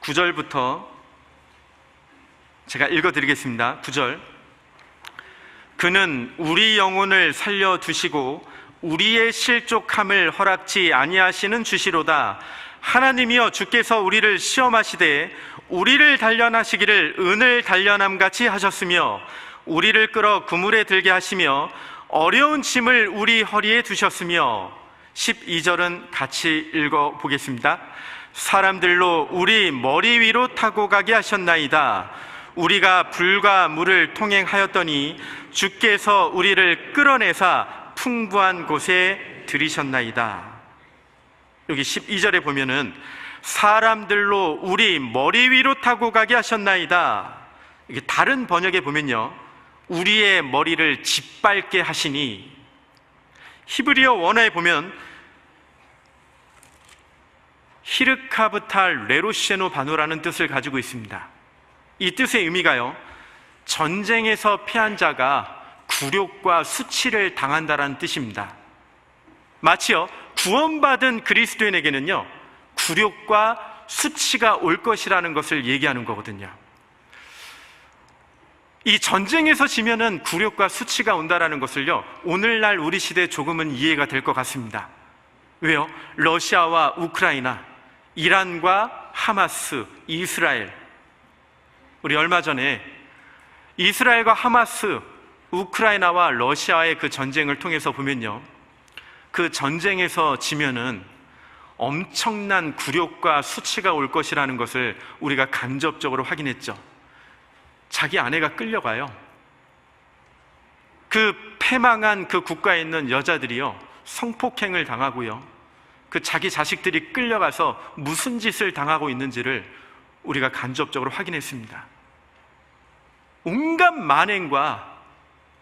A: 9절부터 제가 읽어드리겠습니다. 9절. 그는 우리 영혼을 살려두시고 우리의 실족함을 허락지 아니하시는 주시로다. 하나님이여, 주께서 우리를 시험하시되 우리를 단련하시기를 은을 단련함같이 하셨으며 우리를 끌어 그물에 들게 하시며 어려운 짐을 우리 허리에 두셨으며. 12절은 같이 읽어보겠습니다. 사람들로 우리 머리 위로 타고 가게 하셨나이다. 우리가 불과 물을 통행하였더니 주께서 우리를 끌어내사 풍부한 곳에 들이셨나이다. 여기 12절에 보면은 사람들로 우리 머리 위로 타고 가게 하셨나이다. 이게 다른 번역에 보면요, 우리의 머리를 짓밟게 하시니. 히브리어 원어에 보면 히르카브탈 레로쉐노 바노라는 뜻을 가지고 있습니다. 이 뜻의 의미가요, 전쟁에서 패한 자가 굴욕과 수치를 당한다라는 뜻입니다. 마치요, 구원받은 그리스도인에게는요, 굴욕과 수치가 올 것이라는 것을 얘기하는 거거든요. 이 전쟁에서 지면은 굴욕과 수치가 온다라는 것을요, 오늘날 우리 시대에 조금은 이해가 될 것 같습니다. 왜요? 러시아와 우크라이나, 이란과 하마스, 이스라엘. 우리 얼마 전에 이스라엘과 하마스, 우크라이나와 러시아의 그 전쟁을 통해서 보면요, 그 전쟁에서 지면은 엄청난 굴욕과 수치가 올 것이라는 것을 우리가 간접적으로 확인했죠. 자기 아내가 끌려가요. 그 패망한 그 국가에 있는 여자들이요, 성폭행을 당하고요, 그 자기 자식들이 끌려가서 무슨 짓을 당하고 있는지를 우리가 간접적으로 확인했습니다. 온갖 만행과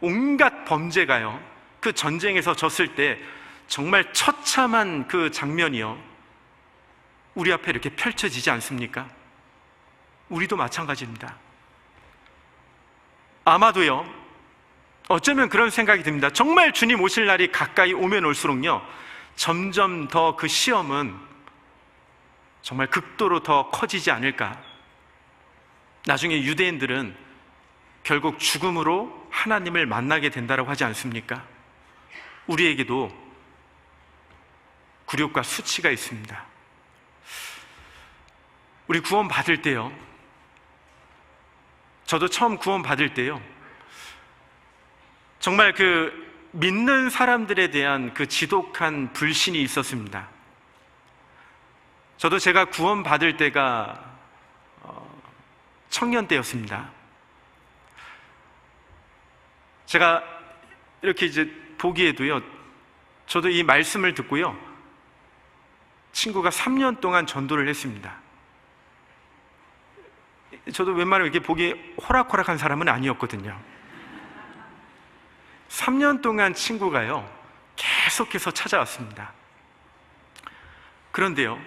A: 온갖 범죄가요, 그 전쟁에서 졌을 때 정말 처참한 그 장면이요, 우리 앞에 이렇게 펼쳐지지 않습니까? 우리도 마찬가지입니다. 아마도요, 어쩌면 그런 생각이 듭니다. 정말 주님 오실 날이 가까이 오면 올수록요, 점점 더 그 시험은 정말 극도로 더 커지지 않을까. 나중에 유대인들은 결국 죽음으로 하나님을 만나게 된다고 하지 않습니까? 우리에게도 굴욕과 수치가 있습니다. 우리 구원 받을 때요, 저도 처음 구원 받을 때요, 정말 그 믿는 사람들에 대한 그 지독한 불신이 있었습니다. 저도 제가 구원 받을 때가 청년 때였습니다. 제가 이렇게 이제 보기에도요, 저도 이 말씀을 듣고요, 친구가 3년 동안 전도를 했습니다. 저도 웬만하면 이렇게 보기에 호락호락한 사람은 아니었거든요. 3년 동안 친구가요, 계속해서 찾아왔습니다. 그런데요,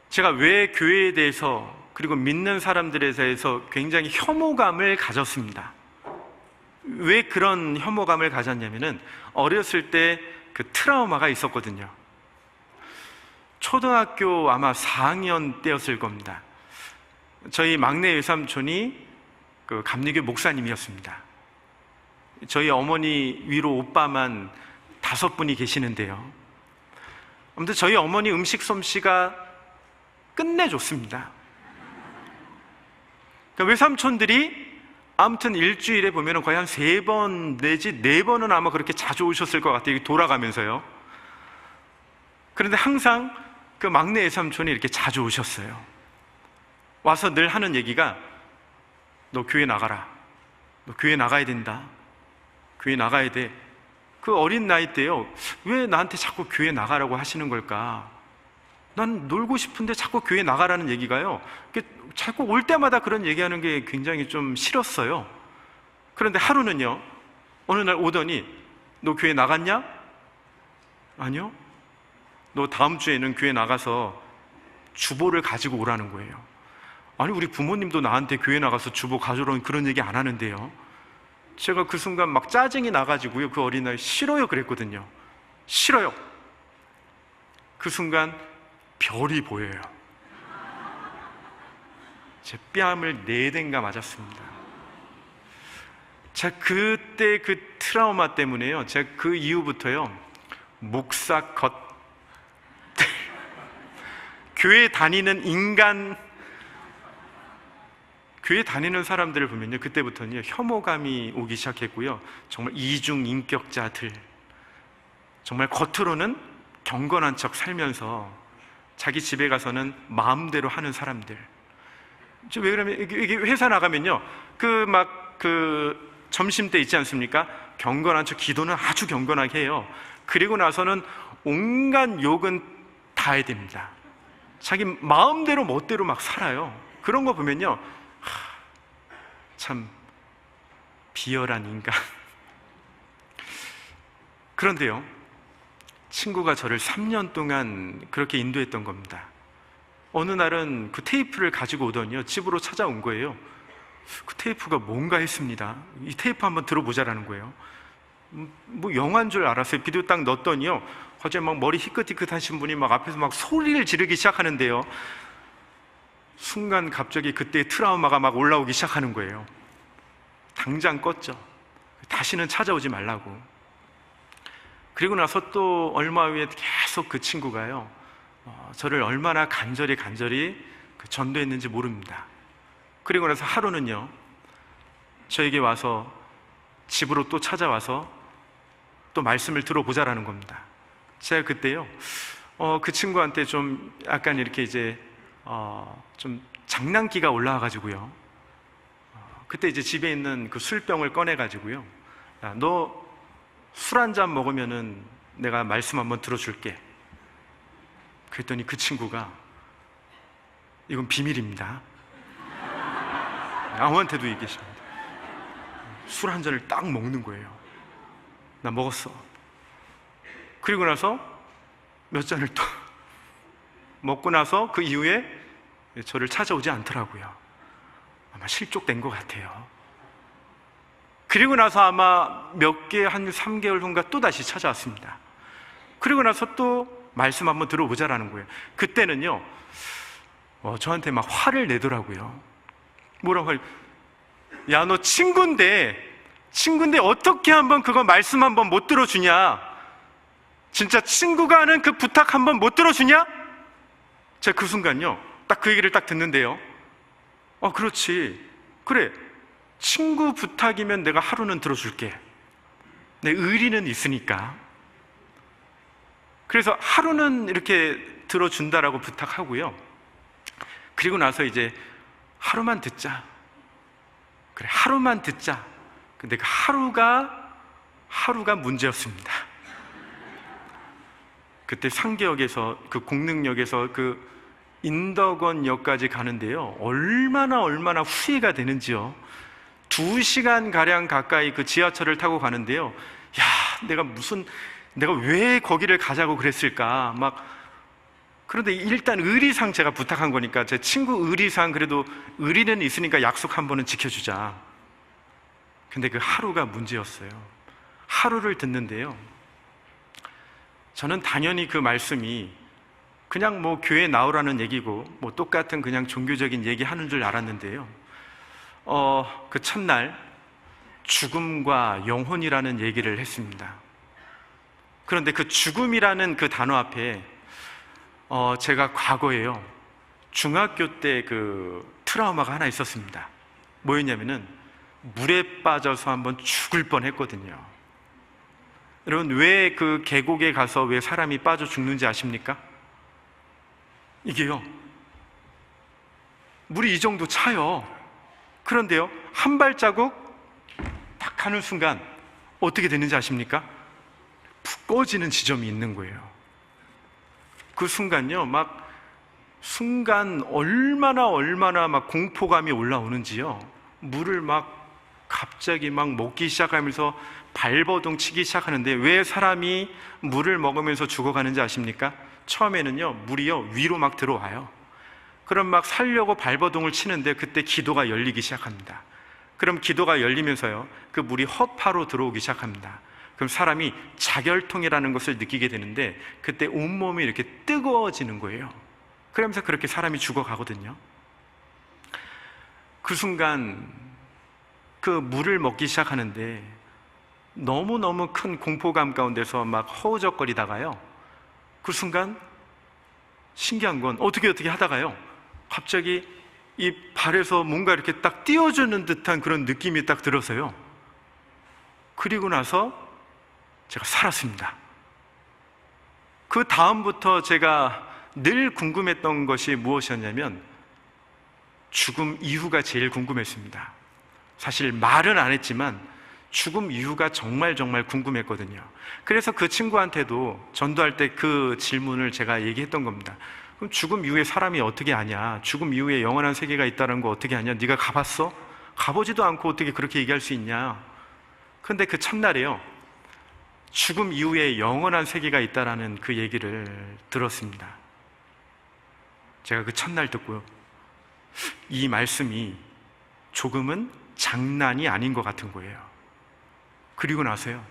A: 제가 왜 교회에 대해서, 그리고 믿는 사람들에 대해서 굉장히 혐오감을 가졌습니다. 왜 그런 혐오감을 가졌냐면은, 어렸을 때 그 트라우마가 있었거든요. 초등학교 아마 4학년 때였을 겁니다. 저희 막내 외삼촌이 그 감리교 목사님이었습니다. 저희 어머니 위로 오빠만 5분이 계시는데요, 아무튼 저희 어머니 음식 솜씨가 끝내줬습니다. 그러니까 외삼촌들이 아무튼 일주일에 보면 거의 한 3번 내지 4번은 아마 그렇게 자주 오셨을 것 같아요, 돌아가면서요. 그런데 항상 그 막내 외삼촌이 이렇게 자주 오셨어요. 와서 늘 하는 얘기가, 너 교회 나가라, 너 교회 나가야 된다, 교회 나가야 돼. 그 어린 나이 때요, 왜 나한테 자꾸 교회 나가라고 하시는 걸까? 난 놀고 싶은데 자꾸 교회 나가라는 얘기가요, 자꾸 올 때마다 그런 얘기하는 게 굉장히 좀 싫었어요. 그런데 하루는요, 어느 날 오더니, 너 교회 나갔냐? 아니요. 너 다음 주에는 교회 나가서 주보를 가지고 오라는 거예요. 아니, 우리 부모님도 나한테 교회 나가서 주보 가져오라는 그런 얘기 안 하는데요. 제가 그 순간 막 짜증이 나가지고요, 그 어린아이 싫어요 그랬거든요. 싫어요. 그 순간 별이 보여요. 제 뺨을 4대인가 맞았습니다. 제가 그때 그 트라우마 때문에요, 제가 그 이후부터요, 목사 겉 교회 다니는 인간, 교회 다니는 사람들을 보면요, 그때부터는요, 혐오감이 오기 시작했고요. 정말 이중 인격자들, 정말 겉으로는 경건한 척 살면서 자기 집에 가서는 마음대로 하는 사람들. 왜 그러면, 이게 회사 나가면요, 그 점심 때 있지 않습니까? 경건한 척, 기도는 아주 경건하게 해요. 그리고 나서는 온갖 욕은 다 해야 됩니다. 자기 마음대로 멋대로 막 살아요. 그런 거 보면요, 참 비열한 인간. 그런데요, 친구가 저를 3년 동안 그렇게 인도했던 겁니다. 어느 날은 그 테이프를 가지고 오더니요, 집으로 찾아온 거예요. 그 테이프가 뭔가 했습니다. 이 테이프 한번 들어보자라는 거예요. 뭐 영화인 줄 알았어요. 비디오 딱 넣었더니요, 갑자기 막 머리 희끗희끗하신 분이 막 앞에서 막 소리를 지르기 시작하는데요, 순간 갑자기 그때의 트라우마가 막 올라오기 시작하는 거예요. 당장 껐죠. 다시는 찾아오지 말라고. 그리고 나서 또 얼마 후에 계속 그 친구가요, 저를 얼마나 간절히 전도했는지 모릅니다. 그리고 나서 하루는요, 저에게 와서, 집으로 또 찾아와서 또 말씀을 들어보자라는 겁니다. 제가 그때요, 그 친구한테 좀 약간 이렇게 이제 좀 장난기가 올라와가지고요, 그때 이제 집에 있는 그 술병을 꺼내가지고요, 야, 너 술 한 잔 먹으면은 내가 말씀 한번 들어줄게. 그랬더니 그 친구가, 이건 비밀입니다, 아무한테도 얘기하지 맙니다. 술 한 잔을 딱 먹는 거예요. 나 먹었어. 그리고 나서 몇 잔을 또 먹고 나서 그 이후에 저를 찾아오지 않더라고요. 아마 실족된 것 같아요. 그리고 나서 아마 한 3개월 후인가 또 다시 찾아왔습니다. 그리고 나서 또 말씀 한번 들어보자라는 거예요. 그때는요, 저한테 막 화를 내더라고요. 뭐라고 야, 너 친구인데 어떻게 한번 그거 말씀 한번 못 들어주냐? 진짜 친구가 하는 그 부탁 한번 못 들어주냐? 제가 그 순간요, 딱 그 얘기를 딱 듣는데요, 그렇지, 그래, 친구 부탁이면 내가 하루는 들어줄게. 내 의리는 있으니까. 그래서 하루는 이렇게 들어준다라고 부탁하고요, 그리고 나서 이제 하루만 듣자. 그래, 하루만 듣자. 근데 그 하루가 문제였습니다. 그때 상계역에서, 그 공릉역에서 그 인덕원역까지 가는데요, 얼마나 후회가 되는지요. 2시간 가량 가까이 그 지하철을 타고 가는데요, 내가 왜 거기를 가자고 그랬을까 막. 그런데 일단 의리상 제가 부탁한 거니까, 제 친구 의리상 그래도 의리는 있으니까 약속 한 번은 지켜주자. 근데 그 하루가 문제였어요. 하루를 듣는데요, 저는 당연히 그 말씀이 그냥 뭐 교회 나오라는 얘기고 뭐 똑같은 그냥 종교적인 얘기 하는 줄 알았는데요, 그 첫날 죽음과 영혼이라는 얘기를 했습니다. 그런데 그 죽음이라는 그 단어 앞에 제가 과거에요, 중학교 때 그 트라우마가 하나 있었습니다. 뭐였냐면은 물에 빠져서 한번 죽을 뻔했거든요. 여러분, 왜 그 계곡에 가서 왜 사람이 빠져 죽는지 아십니까? 이게요, 물이 이 정도 차요. 그런데요, 한 발자국 딱 하는 순간 어떻게 되는지 아십니까? 꺼지는 지점이 있는 거예요. 그 순간요, 순간 얼마나 막 공포감이 올라오는지요. 물을 갑자기 먹기 시작하면서 발버둥 치기 시작하는데, 왜 사람이 물을 먹으면서 죽어가는지 아십니까? 처음에는요, 물이요 위로 들어와요. 그럼 살려고 발버둥을 치는데, 그때 기도가 열리기 시작합니다. 그럼 기도가 열리면서요, 그 물이 허파로 들어오기 시작합니다. 그럼 사람이 자결통이라는 것을 느끼게 되는데, 그때 온몸이 이렇게 뜨거워지는 거예요. 그러면서 그렇게 사람이 죽어가거든요. 그 순간 그 물을 먹기 시작하는데, 너무너무 큰 공포감 가운데서 허우적거리다가요, 그 순간 신기한 건 어떻게 하다가요, 갑자기 이 발에서 뭔가 이렇게 딱 띄워주는 듯한 그런 느낌이 딱 들어서요, 그리고 나서 제가 살았습니다. 그 다음부터 제가 늘 궁금했던 것이 무엇이었냐면, 죽음 이후가 제일 궁금했습니다. 사실 말은 안 했지만 죽음 이후가 정말 궁금했거든요. 그래서 그 친구한테도 전도할 때 그 질문을 제가 얘기했던 겁니다. 그럼 죽음 이후에 사람이 어떻게 아냐? 죽음 이후에 영원한 세계가 있다는 거 어떻게 아냐? 네가 가봤어? 가보지도 않고 어떻게 그렇게 얘기할 수 있냐? 그런데 그 첫날에요, 죽음 이후에 영원한 세계가 있다라는 그 얘기를 들었습니다. 제가 그 첫날 듣고요, 이 말씀이 조금은 장난이 아닌 것 같은 거예요. 그리고 나서요,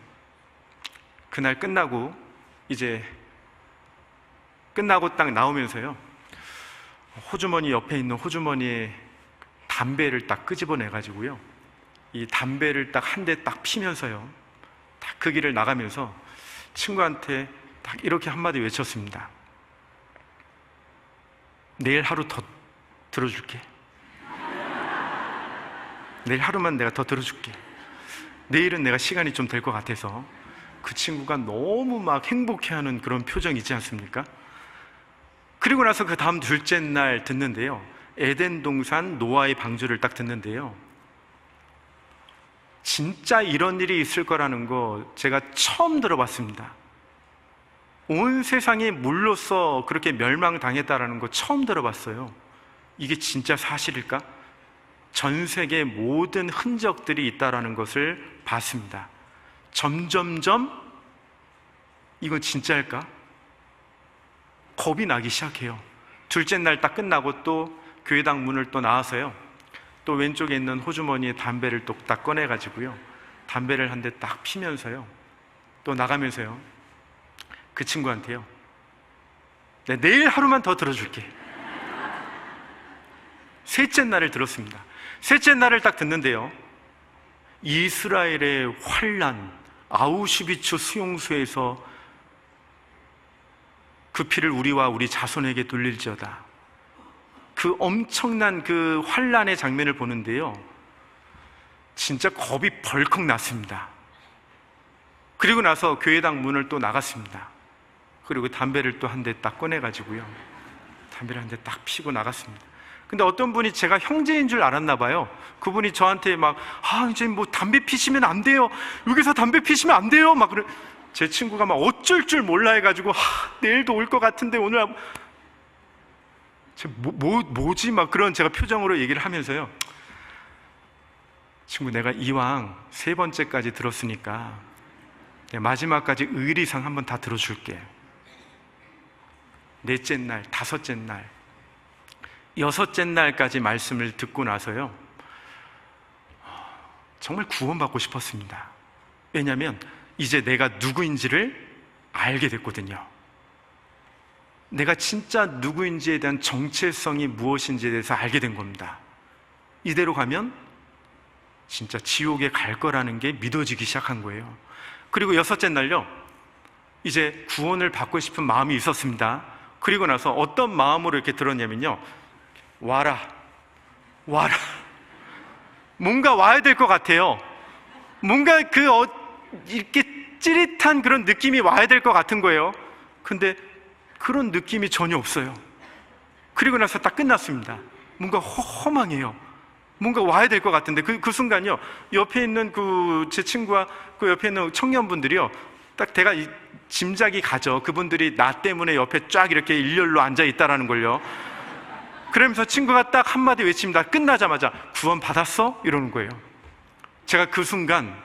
A: 그날 끝나고 딱 나오면서요, 호주머니 옆에 있는 호주머니에 담배를 딱 끄집어내가지고요, 이 담배를 딱 한 대 딱 피면서요, 딱 그 길을 나가면서 친구한테 딱 이렇게 한마디 외쳤습니다. 내일 하루 더 들어줄게. 내일 하루만 내가 더 들어줄게. 내일은 내가 시간이 좀 될 것 같아서. 그 친구가 너무 행복해하는 그런 표정이 있지 않습니까? 그리고 나서 그 다음 둘째 날 듣는데요, 에덴 동산 노아의 방주를 딱 듣는데요, 진짜 이런 일이 있을 거라는 거 제가 처음 들어봤습니다. 온 세상이 물로써 그렇게 멸망당했다라는 거 처음 들어봤어요. 이게 진짜 사실일까? 전 세계 모든 흔적들이 있다라는 것을 봤습니다. 점점점 이건 진짜일까? 겁이 나기 시작해요. 둘째 날 딱 끝나고 또 교회당 문을 또 나와서요, 또 왼쪽에 있는 호주머니에 담배를 또 딱 꺼내가지고요, 담배를 한 대 딱 피면서요, 또 나가면서요, 그 친구한테요, 내일 하루만 더 들어줄게. 셋째 날을 들었습니다. 셋째 날을 딱 듣는데요, 이스라엘의 환란, 아우슈비츠 수용소에서 그 피를 우리와 우리 자손에게 돌릴지어다. 그 엄청난 그 환란의 장면을 보는데요, 진짜 겁이 벌컥 났습니다. 그리고 나서 교회당 문을 또 나갔습니다. 그리고 담배를 또 한 대 딱 꺼내가지고요, 담배를 한 대 딱 피고 나갔습니다. 근데 어떤 분이 제가 형제인 줄 알았나 봐요. 그분이 저한테 이제 담배 피시면 안 돼요. 여기서 담배 피시면 안 돼요. 제 친구가 어쩔 줄 몰라 해가지고, 내일도 올 것 같은데 오늘 뭐지? 그런 제가 표정으로 얘기를 하면서요, 친구, 내가 이왕 세 번째까지 들었으니까 마지막까지 의리상 한번 다 들어줄게. 넷째 날, 다섯째 날, 여섯째 날까지 말씀을 듣고 나서요, 정말 구원받고 싶었습니다. 왜냐하면 이제 내가 누구인지를 알게 됐거든요. 내가 진짜 누구인지에 대한 정체성이 무엇인지에 대해서 알게 된 겁니다. 이대로 가면 진짜 지옥에 갈 거라는 게 믿어지기 시작한 거예요. 그리고 여섯째 날요, 이제 구원을 받고 싶은 마음이 있었습니다. 그리고 나서 어떤 마음으로 이렇게 들었냐면요, 와라. 뭔가 와야 될 것 같아요. 뭔가 이렇게 찌릿한 그런 느낌이 와야 될 것 같은 거예요. 근데 그런 느낌이 전혀 없어요. 그리고 나서 딱 끝났습니다. 뭔가 허망해요. 뭔가 와야 될 것 같은데, 그 순간요, 옆에 있는 제 친구와 그 옆에 있는 청년분들이요, 딱 짐작이 가죠. 그분들이 나 때문에 옆에 쫙 이렇게 일렬로 앉아 있다라는 걸요. 그러면서 친구가 딱 한마디 외칩니다. 끝나자마자 구원 받았어? 이러는 거예요. 제가 그 순간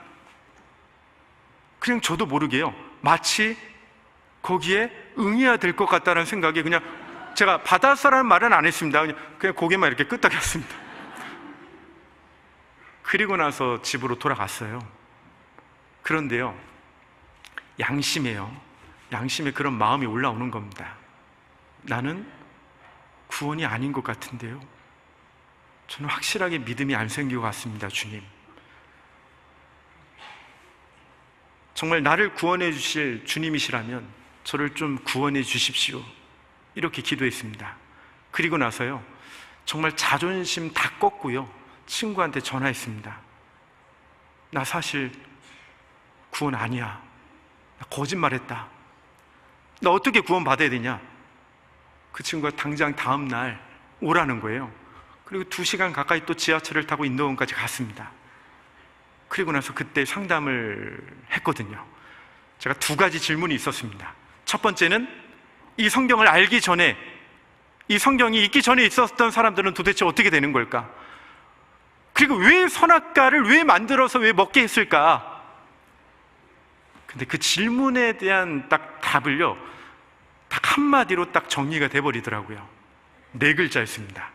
A: 그냥 저도 모르게요, 마치 거기에 응해야 될 것 같다는 생각에 그냥 제가 받았어라는 말은 안 했습니다. 그냥 고개만 이렇게 끄덕였습니다. 그리고 나서 집으로 돌아갔어요. 그런데요, 양심에 그런 마음이 올라오는 겁니다. 나는 구원이 아닌 것 같은데요, 저는 확실하게 믿음이 안 생긴 것 같습니다. 주님, 정말 나를 구원해 주실 주님이시라면 저를 좀 구원해 주십시오, 이렇게 기도했습니다. 그리고 나서요, 정말 자존심 다 꺾고요, 친구한테 전화했습니다. 나 사실 구원 아니야, 나 거짓말했다, 나 어떻게 구원 받아야 되냐. 그 친구가 당장 다음 날 오라는 거예요. 그리고 2시간 가까이 또 지하철을 타고 인도원까지 갔습니다. 그리고 나서 그때 상담을 했거든요. 제가 2가지 질문이 있었습니다. 첫 번째는 이 성경을 알기 전에, 이 성경이 있기 전에 있었던 사람들은 도대체 어떻게 되는 걸까? 그리고 왜 선악과를 왜 만들어서 왜 먹게 했을까? 근데 그 질문에 대한 딱 답을요, 딱 한마디로 딱 정리가 돼버리더라고요. 4글자였습니다.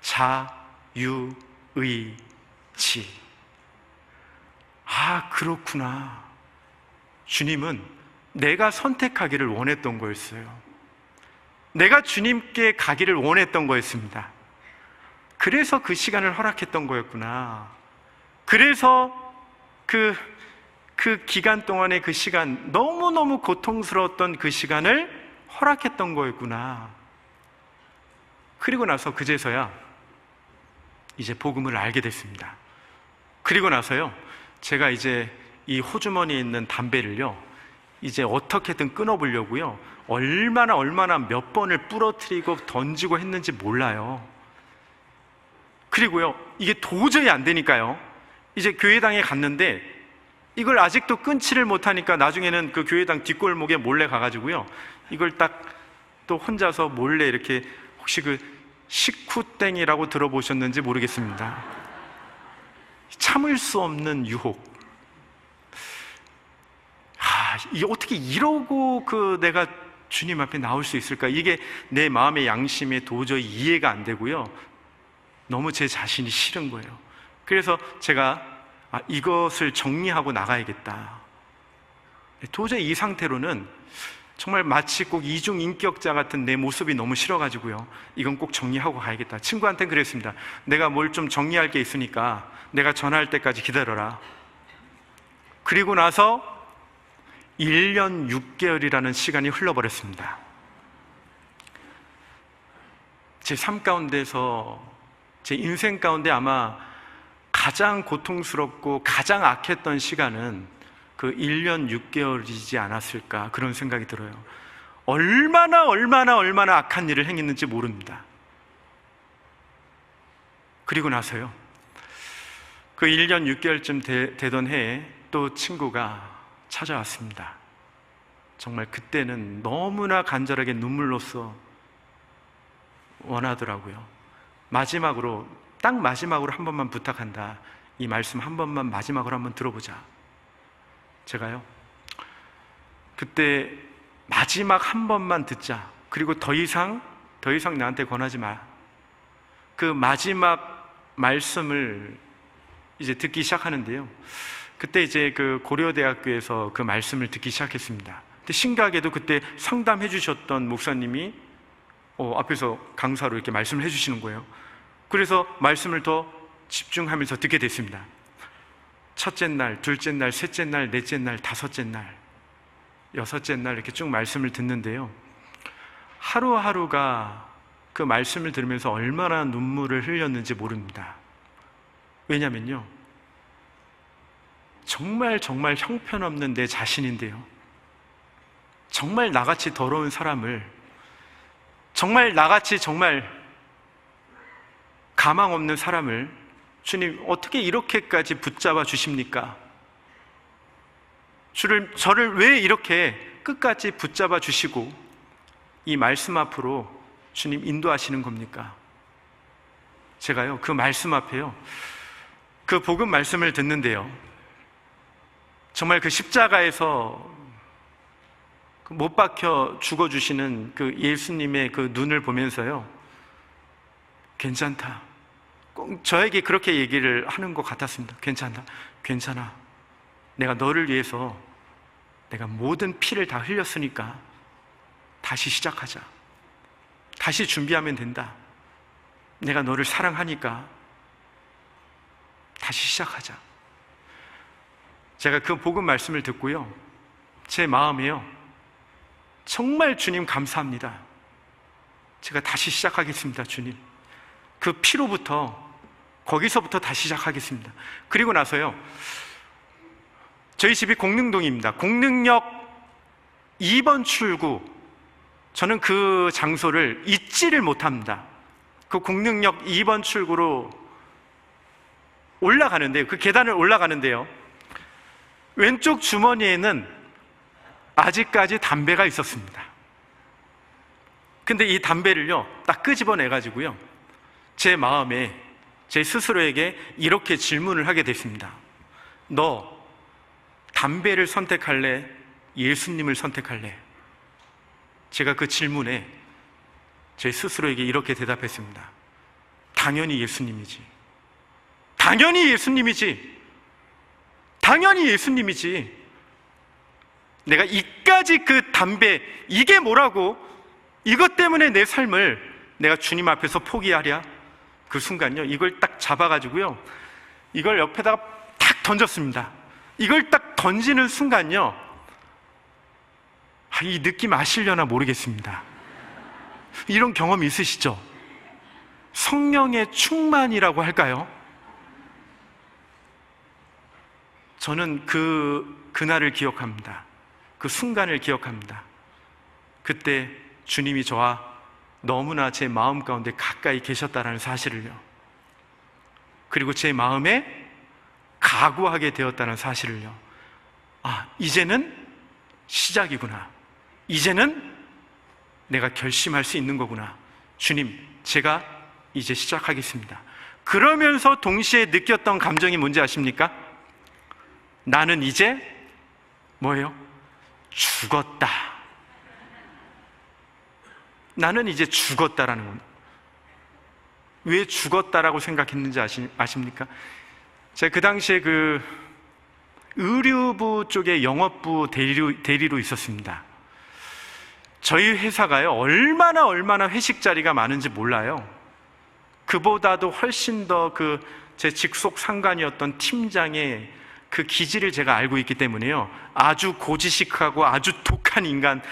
A: 자유의지. 아, 그렇구나. 주님은 내가 선택하기를 원했던 거였어요. 내가 주님께 가기를 원했던 거였습니다. 그래서 그 시간을 허락했던 거였구나. 그래서 그 기간 동안의 그 시간, 너무너무 고통스러웠던 그 시간을 허락했던 거였구나. 그리고 나서 그제서야 이제 복음을 알게 됐습니다. 그리고 나서요, 제가 이제 이 호주머니에 있는 담배를요, 이제 어떻게든 끊어보려고요, 얼마나 몇 번을 부러뜨리고 던지고 했는지 몰라요. 그리고요, 이게 도저히 안 되니까요, 이제 교회당에 갔는데 이걸 아직도 끊지를 못하니까 나중에는 그 교회당 뒷골목에 몰래 가가지고요, 이걸 딱 또 혼자서 몰래 이렇게, 혹시 그 식후땡이라고 들어보셨는지 모르겠습니다. 참을 수 없는 유혹. 이게 어떻게 이러고 내가 주님 앞에 나올 수 있을까? 이게 내 마음의 양심에 도저히 이해가 안 되고요, 너무 제 자신이 싫은 거예요. 그래서 제가 이것을 정리하고 나가야겠다. 도저히 이 상태로는 정말 마치 꼭 이중인격자 같은 내 모습이 너무 싫어가지고요, 이건 꼭 정리하고 가야겠다. 친구한테는 그랬습니다. 내가 뭘 좀 정리할 게 있으니까 내가 전화할 때까지 기다려라. 그리고 나서 1년 6개월이라는 시간이 흘러버렸습니다. 제 삶 가운데서, 제 인생 가운데 아마 가장 고통스럽고 가장 악했던 시간은 그 1년 6개월이지 않았을까, 그런 생각이 들어요. 얼마나 악한 일을 행했는지 모릅니다. 그리고 나서요, 그 1년 6개월쯤 되던 해에 또 친구가 찾아왔습니다. 정말 그때는 너무나 간절하게 눈물로써 원하더라고요. 딱 마지막으로 한 번만 부탁한다. 이 말씀 한 번만 마지막으로 한번 들어보자. 제가요, 그때 마지막 한 번만 듣자. 그리고 더 이상 나한테 권하지 마. 그 마지막 말씀을 이제 듣기 시작하는데요, 그때 이제 그 고려대학교에서 그 말씀을 듣기 시작했습니다. 근데 신기하게도 그때 상담해 주셨던 목사님이 앞에서 강사로 이렇게 말씀을 해 주시는 거예요. 그래서 말씀을 더 집중하면서 듣게 됐습니다. 첫째 날, 둘째 날, 셋째 날, 넷째 날, 다섯째 날, 여섯째 날, 이렇게 쭉 말씀을 듣는데요, 하루하루가 그 말씀을 들으면서 얼마나 눈물을 흘렸는지 모릅니다. 왜냐면요, 정말 형편없는 내 자신인데요, 정말 나같이 더러운 사람을, 정말 나같이 가망 없는 사람을 주님 어떻게 이렇게까지 붙잡아 주십니까? 저를 왜 이렇게 끝까지 붙잡아 주시고 이 말씀 앞으로 주님 인도하시는 겁니까? 제가요, 그 말씀 앞에요, 그 복음 말씀을 듣는데요, 정말 그 십자가에서 못 박혀 죽어주시는 그 예수님의 그 눈을 보면서요, 괜찮다, 꼭 저에게 그렇게 얘기를 하는 것 같았습니다. 괜찮다, 괜찮아, 내가 너를 위해서 내가 모든 피를 다 흘렸으니까 다시 시작하자, 다시 준비하면 된다, 내가 너를 사랑하니까 다시 시작하자. 제가 그 복음 말씀을 듣고요, 제 마음에요, 정말 주님 감사합니다, 제가 다시 시작하겠습니다. 주님, 그 피로부터, 거기서부터 다시 시작하겠습니다. 그리고 나서요, 저희 집이 공릉동입니다. 공릉역 2번 출구, 저는 그 장소를 잊지를 못합니다. 그 공릉역 2번 출구로 올라가는데요, 그 계단을 올라가는데요, 왼쪽 주머니에는 아직까지 담배가 있었습니다. 근데 이 담배를요, 딱 끄집어내가지고요, 제 마음에 제 스스로에게 이렇게 질문을 하게 됐습니다. 너 담배를 선택할래? 예수님을 선택할래? 제가 그 질문에 제 스스로에게 이렇게 대답했습니다. 당연히 예수님이지. 당연히 예수님이지. 당연히 예수님이지. 내가 이까지 그 담배, 이게 뭐라고? 이것 때문에 내 삶을 내가 주님 앞에서 포기하랴? 그 순간요, 이걸 딱 잡아가지고요, 이걸 옆에다가 탁 던졌습니다. 이걸 딱 던지는 순간요, 이 느낌 아시려나 모르겠습니다. 이런 경험 있으시죠? 성령의 충만이라고 할까요? 저는 그날을 기억합니다. 그 순간을 기억합니다. 그때 주님이 저와 너무나 제 마음 가운데 가까이 계셨다는 사실을요, 그리고 제 마음에 각오하게 되었다는 사실을요, 아, 이제는 시작이구나, 이제는 내가 결심할 수 있는 거구나, 주님, 제가 이제 시작하겠습니다. 그러면서 동시에 느꼈던 감정이 뭔지 아십니까? 나는 이제 뭐예요? 죽었다. 나는 이제 죽었다라는 겁니다. 왜 죽었다라고 생각했는지 아십니까? 제가 그 당시에 그 의류부 쪽에 영업부 대리로 있었습니다. 저희 회사가요, 얼마나 회식 자리가 많은지 몰라요. 그보다도 훨씬 더 제 직속 상관이었던 팀장의 그 기질을 제가 알고 있기 때문에요, 아주 고지식하고 아주 독한 인간,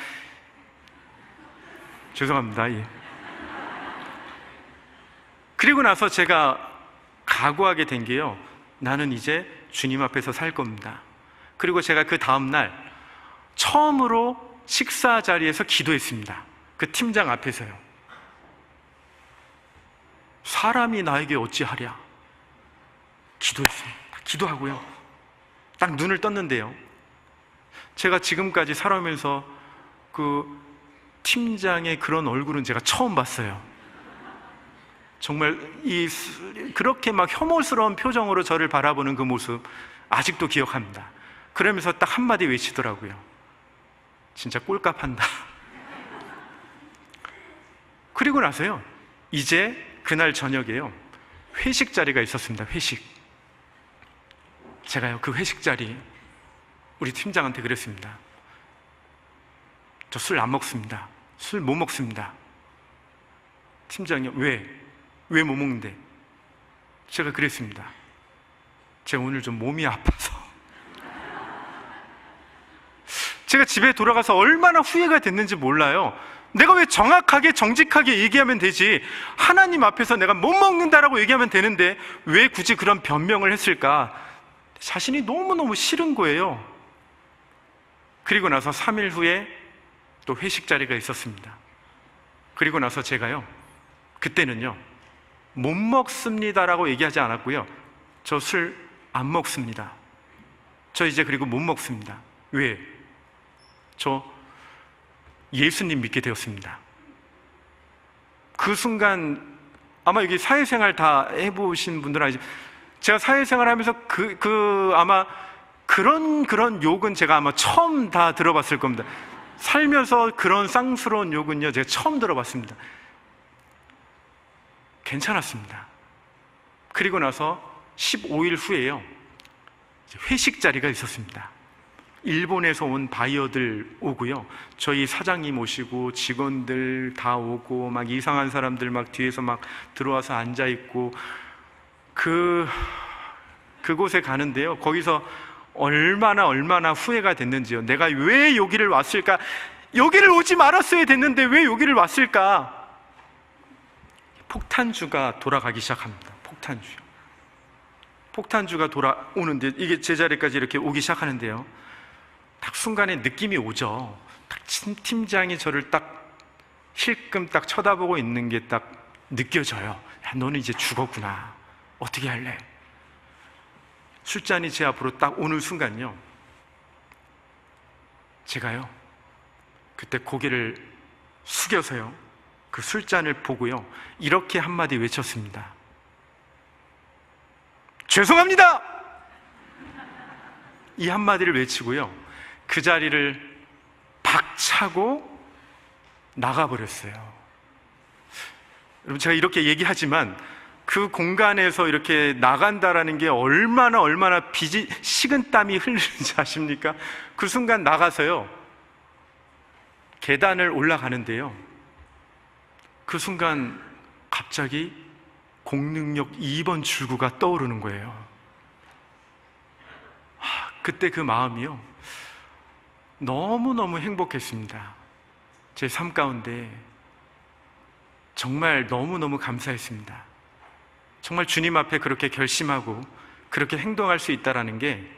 A: 죄송합니다. 예. 그리고 나서 제가 각오하게 된 게요, 나는 이제 주님 앞에서 살 겁니다. 그리고 제가 그 다음날 처음으로 식사 자리에서 기도했습니다. 그 팀장 앞에서요. 사람이 나에게 어찌하랴? 기도했습니다. 기도하고요, 딱 눈을 떴는데요, 제가 지금까지 살아오면서 그 팀장의 그런 얼굴은 제가 처음 봤어요. 정말 그렇게 막 혐오스러운 표정으로 저를 바라보는 그 모습 아직도 기억합니다. 그러면서 딱 한마디 외치더라고요. 진짜 꼴값한다. 그리고 나서요, 이제 그날 저녁에요, 회식 자리가 있었습니다. 회식. 제가요, 그 회식 자리 우리 팀장한테 그랬습니다. 저 술 안 먹습니다. 술 못 먹습니다. 팀장이요, 왜 못 먹는데? 제가 그랬습니다. 제가 오늘 좀 몸이 아파서. 제가 집에 돌아가서 얼마나 후회가 됐는지 몰라요. 내가 왜 정확하게 정직하게 얘기하면 되지, 하나님 앞에서 내가 못 먹는다라고 얘기하면 되는데 왜 굳이 그런 변명을 했을까? 자신이 너무너무 싫은 거예요. 그리고 나서 3일 후에 또 회식 자리가 있었습니다. 그리고 나서 제가요, 그때는요, 못 먹습니다라고 얘기하지 않았고요, 저 술 안 먹습니다. 저 이제 그리고 못 먹습니다. 왜? 저 예수님 믿게 되었습니다. 그 순간 아마 여기 사회생활 다 해보신 분들은 아시죠? 제가 사회생활 하면서 아마 그런 욕은 제가 아마 처음 다 들어봤을 겁니다. 살면서 그런 쌍스러운 욕은요, 제가 처음 들어봤습니다. 괜찮았습니다. 그리고 나서 15일 후에요, 회식 자리가 있었습니다. 일본에서 온 바이어들 오고요, 저희 사장님 오시고 직원들 다 오고 막 이상한 사람들 막 뒤에서 막 들어와서 앉아있고, 그곳에 가는데요, 거기서 얼마나 후회가 됐는지요. 내가 왜 여기를 왔을까? 여기를 오지 말았어야 됐는데 왜 여기를 왔을까? 폭탄주가 돌아가기 시작합니다. 폭탄주가 돌아오는데, 이게 제 자리까지 이렇게 오기 시작하는데요, 딱 순간에 느낌이 오죠. 딱 팀장이 저를 딱 힐끔 딱 쳐다보고 있는 게 딱 느껴져요. 야, 너는 이제 죽었구나. 어떻게 할래? 술잔이 제 앞으로 딱 오는 순간요, 제가요 그때 고개를 숙여서요 그 술잔을 보고요 이렇게 한마디 외쳤습니다. 죄송합니다! 이 한마디를 외치고요 그 자리를 박차고 나가버렸어요. 여러분, 제가 이렇게 얘기하지만 그 공간에서 이렇게 나간다라는 게 얼마나 식은땀이 흐르는지 아십니까? 그 순간 나가서요 계단을 올라가는데요, 그 순간 갑자기 공능력 2번 출구가 떠오르는 거예요. 그때 그 마음이요 너무너무 행복했습니다. 제 삶 가운데 정말 너무너무 감사했습니다. 정말 주님 앞에 그렇게 결심하고 그렇게 행동할 수 있다는 게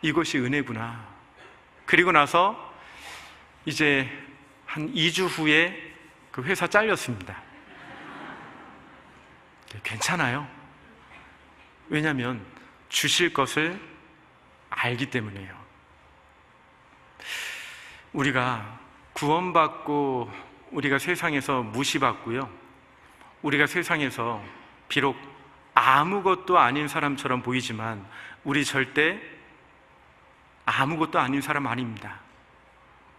A: 이것이 은혜구나. 그리고 나서 이제 한 2주 후에 그 회사 잘렸습니다. 괜찮아요. 왜냐하면 주실 것을 알기 때문이에요. 우리가 구원받고 우리가 세상에서 무시받고요, 우리가 세상에서 비록 아무것도 아닌 사람처럼 보이지만 우리 절대 아무것도 아닌 사람 아닙니다.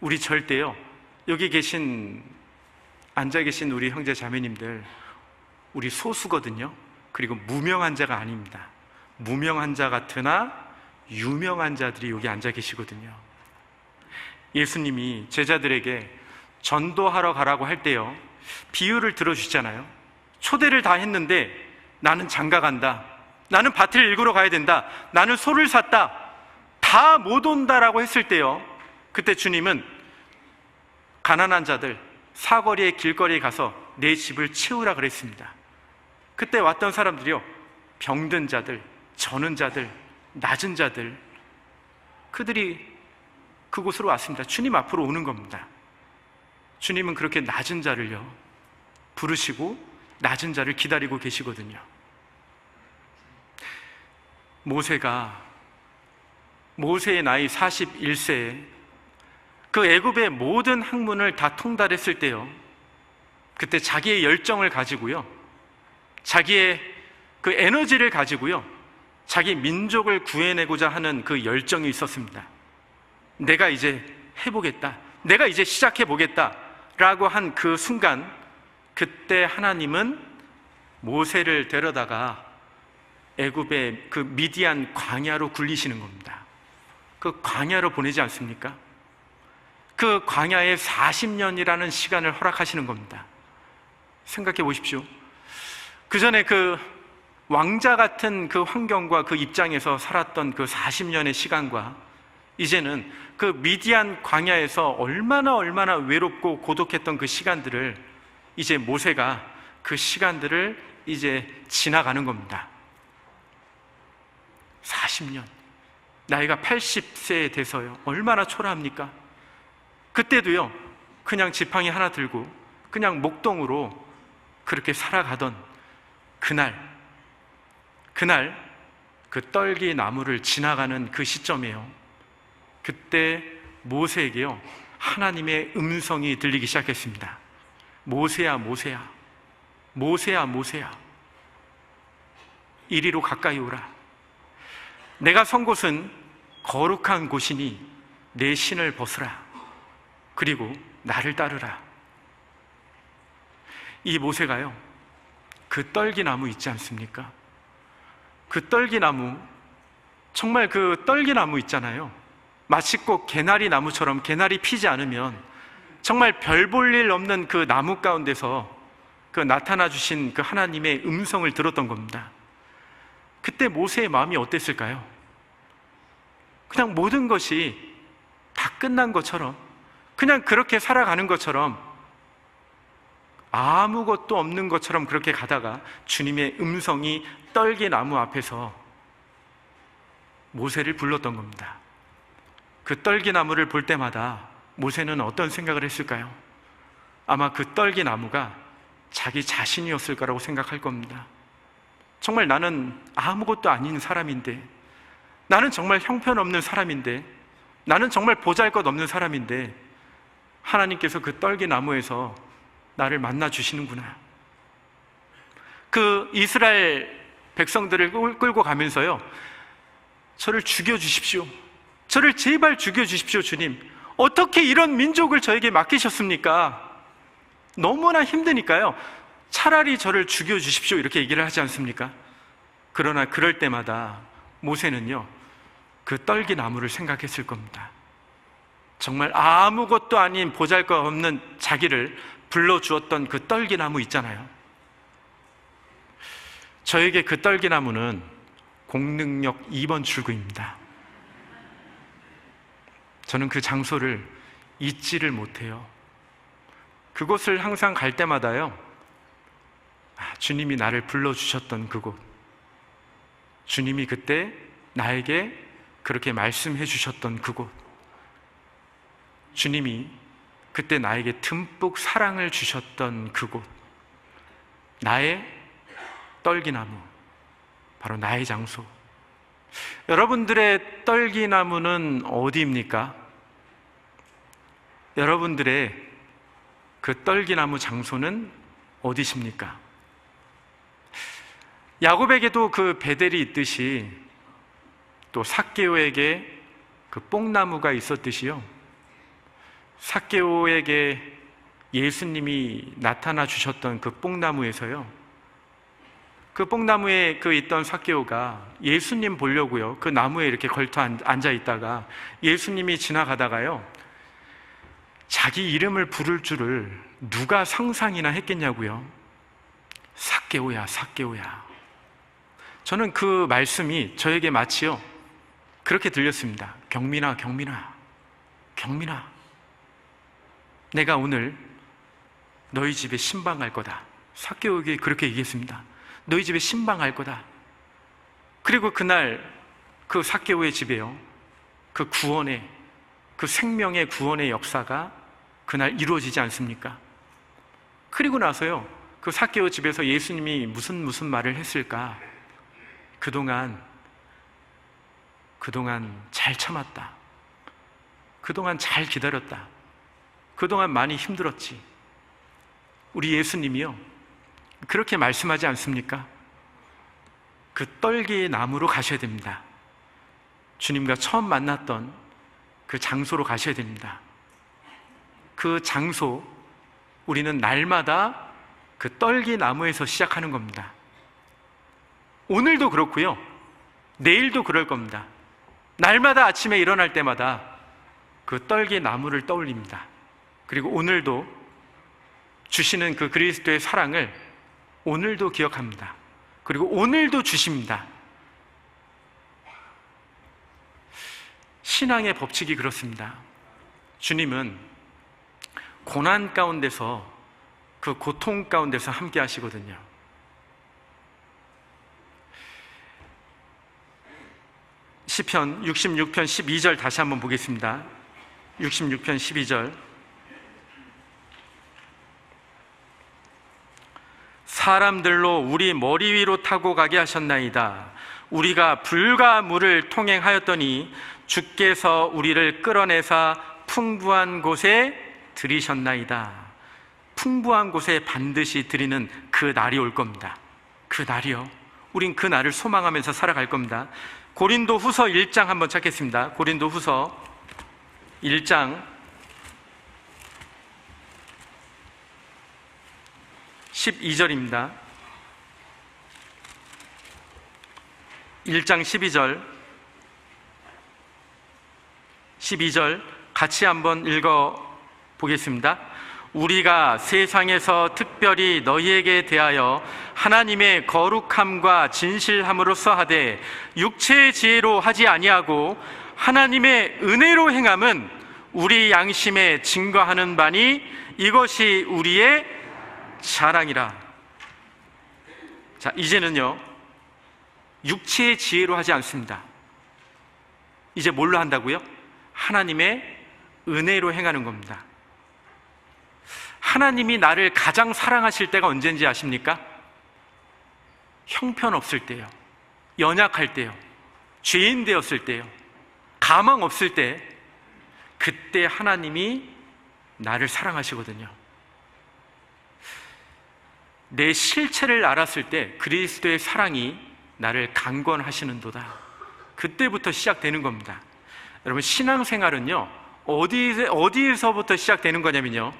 A: 우리 절대요, 여기 앉아 계신 우리 형제 자매님들, 우리 소수거든요. 그리고 무명한 자가 아닙니다. 무명한 자 같으나 유명한 자들이 여기 앉아 계시거든요. 예수님이 제자들에게 전도하러 가라고 할 때요 비유를 들어주시잖아요. 초대를 다 했는데 나는 장가 간다, 나는 밭을 일구러 가야 된다, 나는 소를 샀다, 다 못 온다라고 했을 때요, 그때 주님은 가난한 자들 사거리에 길거리에 가서 내 집을 채우라 그랬습니다. 그때 왔던 사람들이요 병든 자들, 저는 자들, 낮은 자들, 그들이 그곳으로 왔습니다. 주님 앞으로 오는 겁니다. 주님은 그렇게 낮은 자를요 부르시고 낮은 자를 기다리고 계시거든요. 모세의 나이 41세에 그 애굽의 모든 학문을 다 통달했을 때요, 그때 자기의 열정을 가지고요, 자기의 그 에너지를 가지고요, 자기 민족을 구해내고자 하는 그 열정이 있었습니다. 내가 이제 해보겠다, 내가 이제 시작해보겠다 라고 한 그 순간, 그때 하나님은 모세를 데려다가 애굽의 그 미디안 광야로 굴리시는 겁니다. 그 광야로 보내지 않습니까? 그 광야에 40년이라는 시간을 허락하시는 겁니다. 생각해 보십시오. 그 전에 그 왕자 같은 그 환경과 그 입장에서 살았던 그 40년의 시간과 이제는 그 미디안 광야에서 얼마나 외롭고 고독했던 그 시간들을 이제 모세가 그 시간들을 이제 지나가는 겁니다. 40년, 나이가 80세에 돼서요 얼마나 초라합니까? 그때도요 그냥 지팡이 하나 들고 그냥 목동으로 그렇게 살아가던 그날 그 떨기 나무를 지나가는 그 시점이에요. 그때 모세에게요 하나님의 음성이 들리기 시작했습니다. 모세야, 모세야, 모세야, 모세야, 이리로 가까이 오라. 내가 선 곳은 거룩한 곳이니 내 신을 벗으라. 그리고 나를 따르라. 이 모세가요, 그 떨기나무 있지 않습니까? 그 떨기나무, 정말 그 떨기나무 있잖아요. 마치 꼭 개나리 나무처럼 개나리 피지 않으면 정말 별 볼 일 없는 그 나무 가운데서 그 나타나 주신 그 하나님의 음성을 들었던 겁니다. 그때 모세의 마음이 어땠을까요? 그냥 모든 것이 다 끝난 것처럼, 그냥 그렇게 살아가는 것처럼, 아무것도 없는 것처럼 그렇게 가다가 주님의 음성이 떨기나무 앞에서 모세를 불렀던 겁니다. 그 떨기나무를 볼 때마다 모세는 어떤 생각을 했을까요? 아마 그 떨기나무가 자기 자신이었을 거라고 생각할 겁니다. 정말 나는 아무것도 아닌 사람인데, 나는 정말 형편없는 사람인데, 나는 정말 보잘것없는 사람인데 하나님께서 그 떨기나무에서 나를 만나 주시는구나. 그 이스라엘 백성들을 끌고 가면서요, 저를 죽여주십시오, 저를 제발 죽여주십시오. 주님, 어떻게 이런 민족을 저에게 맡기셨습니까? 너무나 힘드니까요, 차라리 저를 죽여주십시오, 이렇게 얘기를 하지 않습니까? 그러나 그럴 때마다 모세는요, 그 떨기나무를 생각했을 겁니다. 정말 아무것도 아닌 보잘것없는 자기를 불러주었던 그 떨기나무 있잖아요. 저에게 그 떨기나무는 공능력 2번 출구입니다. 저는 그 장소를 잊지를 못해요. 그곳을 항상 갈 때마다요, 주님이 나를 불러주셨던 그곳, 주님이 그때 나에게 그렇게 말씀해 주셨던 그곳, 주님이 그때 나에게 듬뿍 사랑을 주셨던 그곳, 나의 떨기나무, 바로 나의 장소. 여러분들의 떨기나무는 어디입니까? 여러분들의 그 떨기나무 장소는 어디십니까? 야곱에게도 그 베델이 있듯이 또 삭개오에게 그 뽕나무가 있었듯이요, 삭개오에게 예수님이 나타나 주셨던 그 뽕나무에서요, 그 뽕나무에 그 있던 삭개오가 예수님 보려고요, 그 나무에 이렇게 걸터 앉아 있다가 예수님이 지나가다가요, 자기 이름을 부를 줄을 누가 상상이나 했겠냐고요. 삭개오야, 삭개오야. 저는 그 말씀이 저에게 마치요, 그렇게 들렸습니다. 경민아, 경민아, 경민아, 내가 오늘 너희 집에 신방할 거다. 삭개오에게 그렇게 얘기했습니다. 너희 집에 신방할 거다. 그리고 그날 그 삭개오의 집에요, 그 구원의, 그 생명의 구원의 역사가 그날 이루어지지 않습니까? 그리고 나서요, 그 삭개오 집에서 예수님이 무슨 말을 했을까? 그동안 잘 참았다. 그동안 잘 기다렸다. 그동안 많이 힘들었지. 우리 예수님이요, 그렇게 말씀하지 않습니까? 그 떨기의 나무로 가셔야 됩니다. 주님과 처음 만났던 그 장소로 가셔야 됩니다. 그 장소, 우리는 날마다 그 떨기 나무에서 시작하는 겁니다. 오늘도 그렇고요, 내일도 그럴 겁니다. 날마다 아침에 일어날 때마다 그 떨기 나무를 떠올립니다. 그리고 오늘도 주시는 그 그리스도의 사랑을 오늘도 기억합니다. 그리고 오늘도 주십니다. 신앙의 법칙이 그렇습니다. 주님은 고난 가운데서, 그 고통 가운데서 함께 하시거든요. 시편 66편 12절 다시 한번 보겠습니다. 66편 12절. 사람들로 우리 머리 위로 타고 가게 하셨나이다. 우리가 불과 물을 통행하였더니 주께서 우리를 끌어내사 풍부한 곳에 들이셨나이다. 풍부한 곳에 반드시 드리는 그 날이 올 겁니다. 그 날이요. 우린 그 날을 소망하면서 살아갈 겁니다. 고린도 후서 1장 한번 찾겠습니다. 고린도 후서 1장 12절입니다. 1장 12절 같이 한번 읽어 보겠습니다. 우리가 세상에서 특별히 너희에게 대하여 하나님의 거룩함과 진실함으로써 하되 육체의 지혜로 하지 아니하고 하나님의 은혜로 행함은 우리 양심에 증거하는 바니 이것이 우리의 자랑이라. 자, 이제는요, 육체의 지혜로 하지 않습니다. 이제 뭘로 한다고요? 하나님의 은혜로 행하는 겁니다. 하나님이 나를 가장 사랑하실 때가 언제인지 아십니까? 형편없을 때요, 연약할 때요, 죄인 되었을 때요, 가망 없을 때, 그때 하나님이 나를 사랑하시거든요. 내 실체를 알았을 때 그리스도의 사랑이 나를 강권하시는도다. 그때부터 시작되는 겁니다. 여러분, 신앙생활은요, 어디에서부터 시작되는 거냐면요,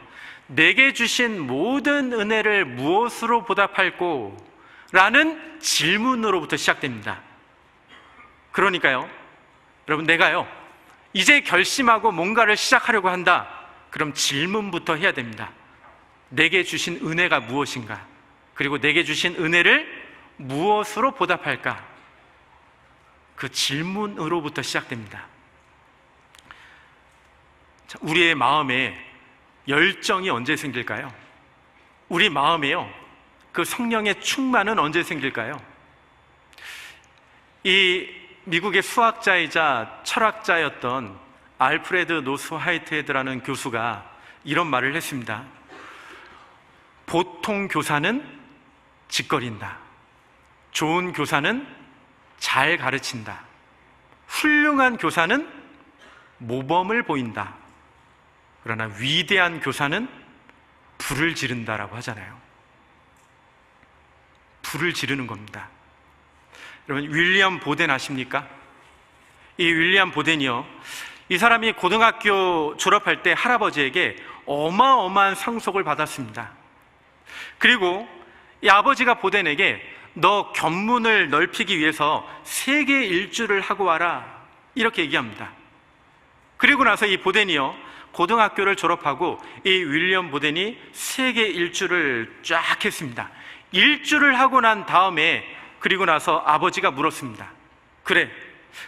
A: 내게 주신 모든 은혜를 무엇으로 보답할꼬? 라는 질문으로부터 시작됩니다. 그러니까요, 여러분, 내가요, 이제 결심하고 뭔가를 시작하려고 한다. 그럼 질문부터 해야 됩니다. 내게 주신 은혜가 무엇인가? 그리고 내게 주신 은혜를 무엇으로 보답할까? 그 질문으로부터 시작됩니다. 자, 우리의 마음에 열정이 언제 생길까요? 우리 마음에요, 그 성령의 충만은 언제 생길까요? 이 미국의 수학자이자 철학자였던 알프레드 노스 화이트헤드라는 교수가 이런 말을 했습니다. 보통 교사는 짓거린다. 좋은 교사는 잘 가르친다. 훌륭한 교사는 모범을 보인다. 그러나 위대한 교사는 불을 지른다라고 하잖아요. 불을 지르는 겁니다. 여러분, 윌리엄 보덴 아십니까? 이 윌리엄 보덴이요, 이 사람이 고등학교 졸업할 때 할아버지에게 어마어마한 상속을 받았습니다. 그리고 이 아버지가 보덴에게 너 견문을 넓히기 위해서 세계 일주를 하고 와라, 이렇게 얘기합니다. 그리고 나서 이 보덴이요, 고등학교를 졸업하고 이 윌리엄 보덴이 세계 일주를 쫙 했습니다. 일주를 하고 난 다음에, 그리고 나서 아버지가 물었습니다. 그래,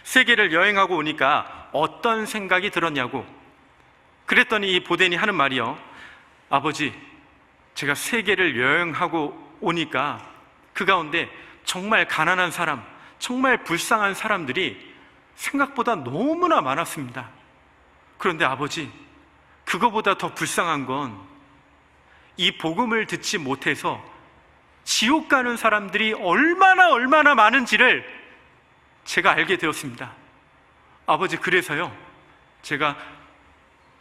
A: 세계를 여행하고 오니까 어떤 생각이 들었냐고. 그랬더니 이 보덴이 하는 말이요, 아버지, 제가 세계를 여행하고 오니까 그 가운데 정말 가난한 사람, 정말 불쌍한 사람들이 생각보다 너무나 많았습니다. 그런데 아버지, 그거보다 더 불쌍한 건 이 복음을 듣지 못해서 지옥 가는 사람들이 얼마나 많은지를 제가 알게 되었습니다. 아버지, 그래서요, 제가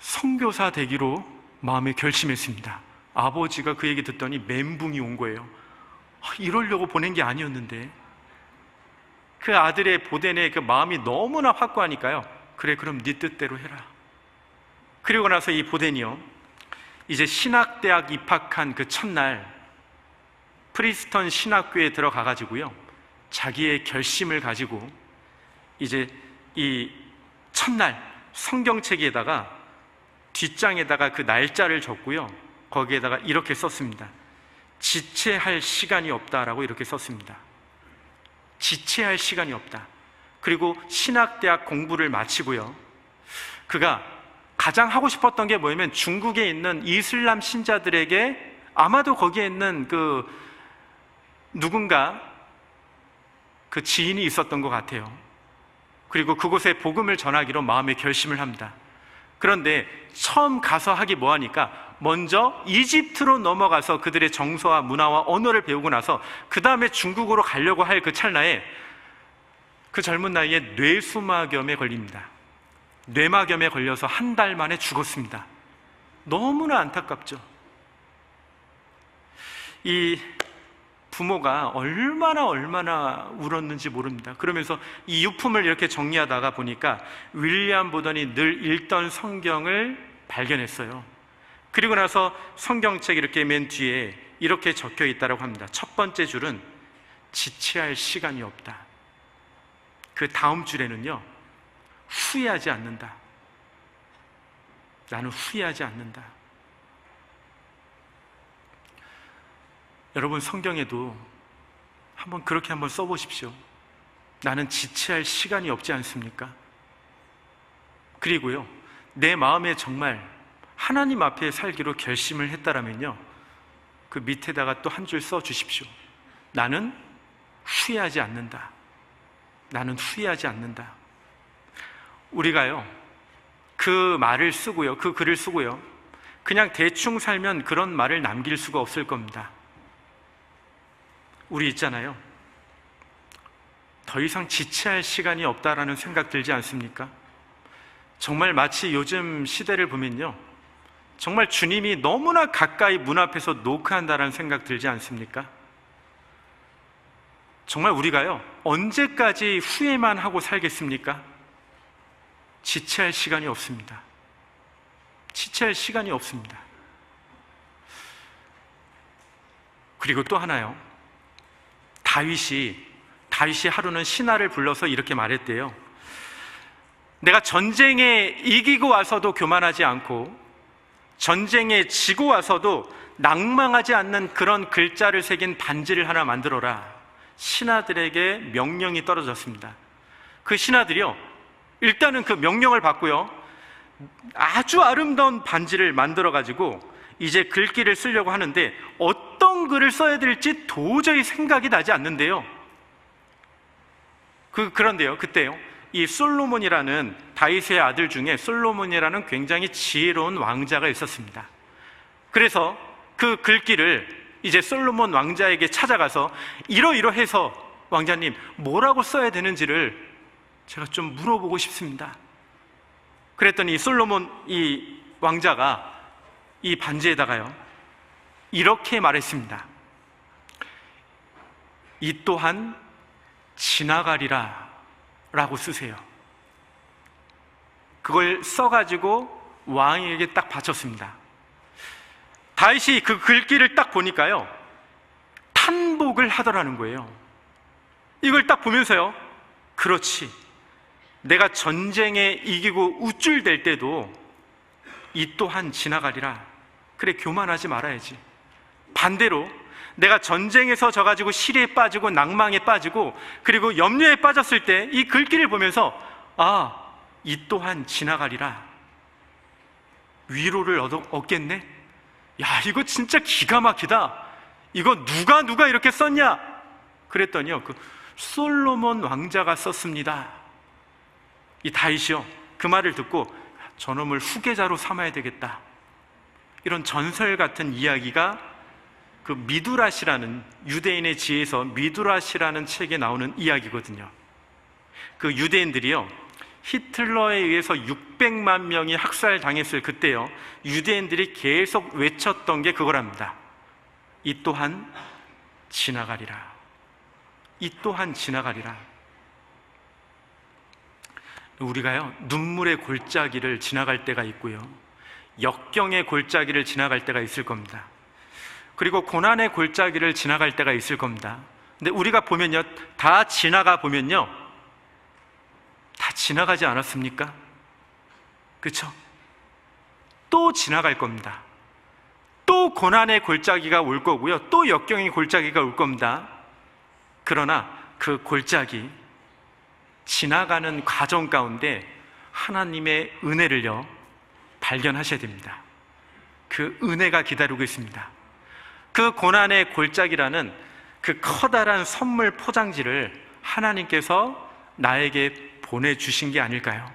A: 선교사 되기로 마음에 결심했습니다. 아버지가 그 얘기 듣더니 멘붕이 온 거예요. 이러려고 보낸 게 아니었는데. 그 아들의 보덴의 그 마음이 너무나 확고하니까요, 그래, 그럼 네 뜻대로 해라. 그리고 나서 이 보덴이요, 이제 신학대학 입학한 그 첫날 프리스턴 신학교에 들어가 가지고요, 자기의 결심을 가지고 이제 이 첫날 성경책에다가 뒷장에다가 그 날짜를 적고요, 거기에다가 이렇게 썼습니다. 지체할 시간이 없다라고 이렇게 썼습니다. 지체할 시간이 없다. 그리고 신학대학 공부를 마치고요, 그가 가장 하고 싶었던 게 뭐냐면 중국에 있는 이슬람 신자들에게, 아마도 거기에 있는 그 누군가 그 지인이 있었던 것 같아요. 그리고 그곳에 복음을 전하기로 마음의 결심을 합니다. 그런데 처음 가서 하기 뭐하니까 먼저 이집트로 넘어가서 그들의 정서와 문화와 언어를 배우고 나서 그 다음에 중국으로 가려고 할 그 찰나에 그 젊은 나이에 뇌수막염에 걸립니다. 뇌막염에 걸려서 한 달 만에 죽었습니다. 너무나 안타깝죠. 이 부모가 얼마나 울었는지 모릅니다. 그러면서 이 유품을 이렇게 정리하다가 보니까 윌리엄 보던이 늘 읽던 성경을 발견했어요. 그리고 나서 성경책 이렇게 맨 뒤에 이렇게 적혀 있다고 합니다. 첫 번째 줄은 지체할 시간이 없다. 그 다음 줄에는요, 후회하지 않는다. 나는 후회하지 않는다. 여러분, 성경에도 그렇게 한번 써보십시오. 나는 지체할 시간이 없지 않습니까? 그리고요, 내 마음에 정말 하나님 앞에 살기로 결심을 했다라면요, 그 밑에다가 또 한 줄 써주십시오. 나는 후회하지 않는다. 나는 후회하지 않는다. 우리가요, 그 말을 쓰고요, 그 글을 쓰고요, 그냥 대충 살면 그런 말을 남길 수가 없을 겁니다. 우리 있잖아요, 더 이상 지체할 시간이 없다라는 생각 들지 않습니까? 정말 마치 요즘 시대를 보면요, 정말 주님이 너무나 가까이 문 앞에서 노크한다라는 생각 들지 않습니까? 정말 우리가요, 언제까지 후회만 하고 살겠습니까? 지체할 시간이 없습니다. 지체할 시간이 없습니다. 그리고 또 하나요, 다윗이 하루는 신하를 불러서 이렇게 말했대요. 내가 전쟁에 이기고 와서도 교만하지 않고 전쟁에 지고 와서도 낭망하지 않는 그런 글자를 새긴 반지를 하나 만들어라. 신하들에게 명령이 떨어졌습니다. 그 신하들이요, 일단은 그 명령을 받고요, 아주 아름다운 반지를 만들어가지고 이제 글귀를 쓰려고 하는데 어떤 글을 써야 될지 도저히 생각이 나지 않는데요, 그런데요, 그때요, 이 솔로몬이라는, 다윗의 아들 중에 솔로몬이라는 굉장히 지혜로운 왕자가 있었습니다. 그래서 그 글귀를 이제 솔로몬 왕자에게 찾아가서 이러이러해서 왕자님, 뭐라고 써야 되는지를 제가 좀 물어보고 싶습니다. 그랬더니 솔로몬 이 왕자가 이 반지에다가요, 이렇게 말했습니다. 이 또한 지나가리라 라고 쓰세요. 그걸 써가지고 왕에게 딱 바쳤습니다. 다윗이 그 글귀를 딱 보니까요, 탄복을 하더라는 거예요. 이걸 딱 보면서요, 그렇지, 내가 전쟁에 이기고 우쭐댈 때도 이 또한 지나가리라. 그래, 교만하지 말아야지. 반대로 내가 전쟁에서 져가지고 시리에 빠지고 낭망에 빠지고 그리고 염려에 빠졌을 때 이 글귀를 보면서 이 또한 지나가리라. 위로를 얻겠네. 야, 이거 진짜 기가 막히다. 이거 누가 이렇게 썼냐? 그랬더니요, 그 솔로몬 왕자가 썼습니다. 이 다윗이요, 그 말을 듣고 저놈을 후계자로 삼아야 되겠다. 이런 전설 같은 이야기가 그 미두라시라는, 유대인의 지혜에서 미두라시라는 책에 나오는 이야기거든요. 그 유대인들이요, 히틀러에 의해서 600만 명이 학살당했을 그때요, 유대인들이 계속 외쳤던 게 그거랍니다. 이 또한 지나가리라. 이 또한 지나가리라. 우리가요, 눈물의 골짜기를 지나갈 때가 있고요, 역경의 골짜기를 지나갈 때가 있을 겁니다. 그리고 고난의 골짜기를 지나갈 때가 있을 겁니다. 근데 우리가 보면요, 다 지나가 보면요, 다 지나가지 않았습니까? 그렇죠? 또 지나갈 겁니다. 또 고난의 골짜기가 올 거고요, 또 역경의 골짜기가 올 겁니다. 그러나 그 골짜기, 지나가는 과정 가운데 하나님의 은혜를요, 발견하셔야 됩니다. 그 은혜가 기다리고 있습니다. 그 고난의 골짜기라는 그 커다란 선물 포장지를 하나님께서 나에게 보내주신 게 아닐까요?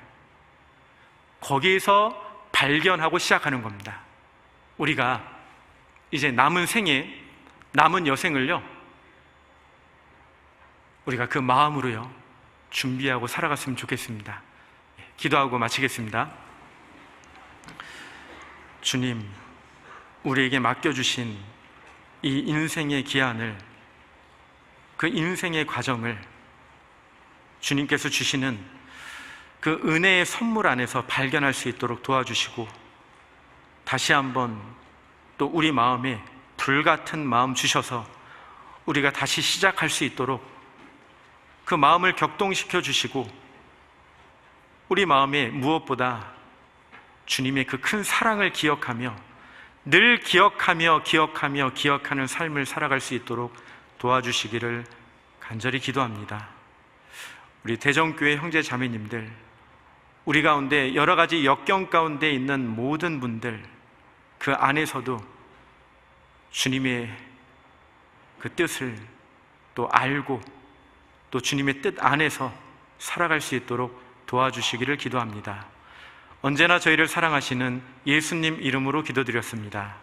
A: 거기에서 발견하고 시작하는 겁니다. 우리가 이제 남은 생에, 남은 여생을요, 우리가 그 마음으로요 준비하고 살아갔으면 좋겠습니다. 기도하고 마치겠습니다. 주님, 우리에게 맡겨주신 이 인생의 기한을, 그 인생의 과정을 주님께서 주시는 그 은혜의 선물 안에서 발견할 수 있도록 도와주시고, 다시 한번 또 우리 마음에 불같은 마음 주셔서 우리가 다시 시작할 수 있도록 그 마음을 격동시켜 주시고, 우리 마음에 무엇보다 주님의 그 큰 사랑을 기억하며 늘 기억하는 삶을 살아갈 수 있도록 도와주시기를 간절히 기도합니다. 우리 대정교회 형제 자매님들, 우리 가운데 여러 가지 역경 가운데 있는 모든 분들, 그 안에서도 주님의 그 뜻을 또 알고 또 주님의 뜻 안에서 살아갈 수 있도록 도와주시기를 기도합니다. 언제나 저희를 사랑하시는 예수님 이름으로 기도드렸습니다.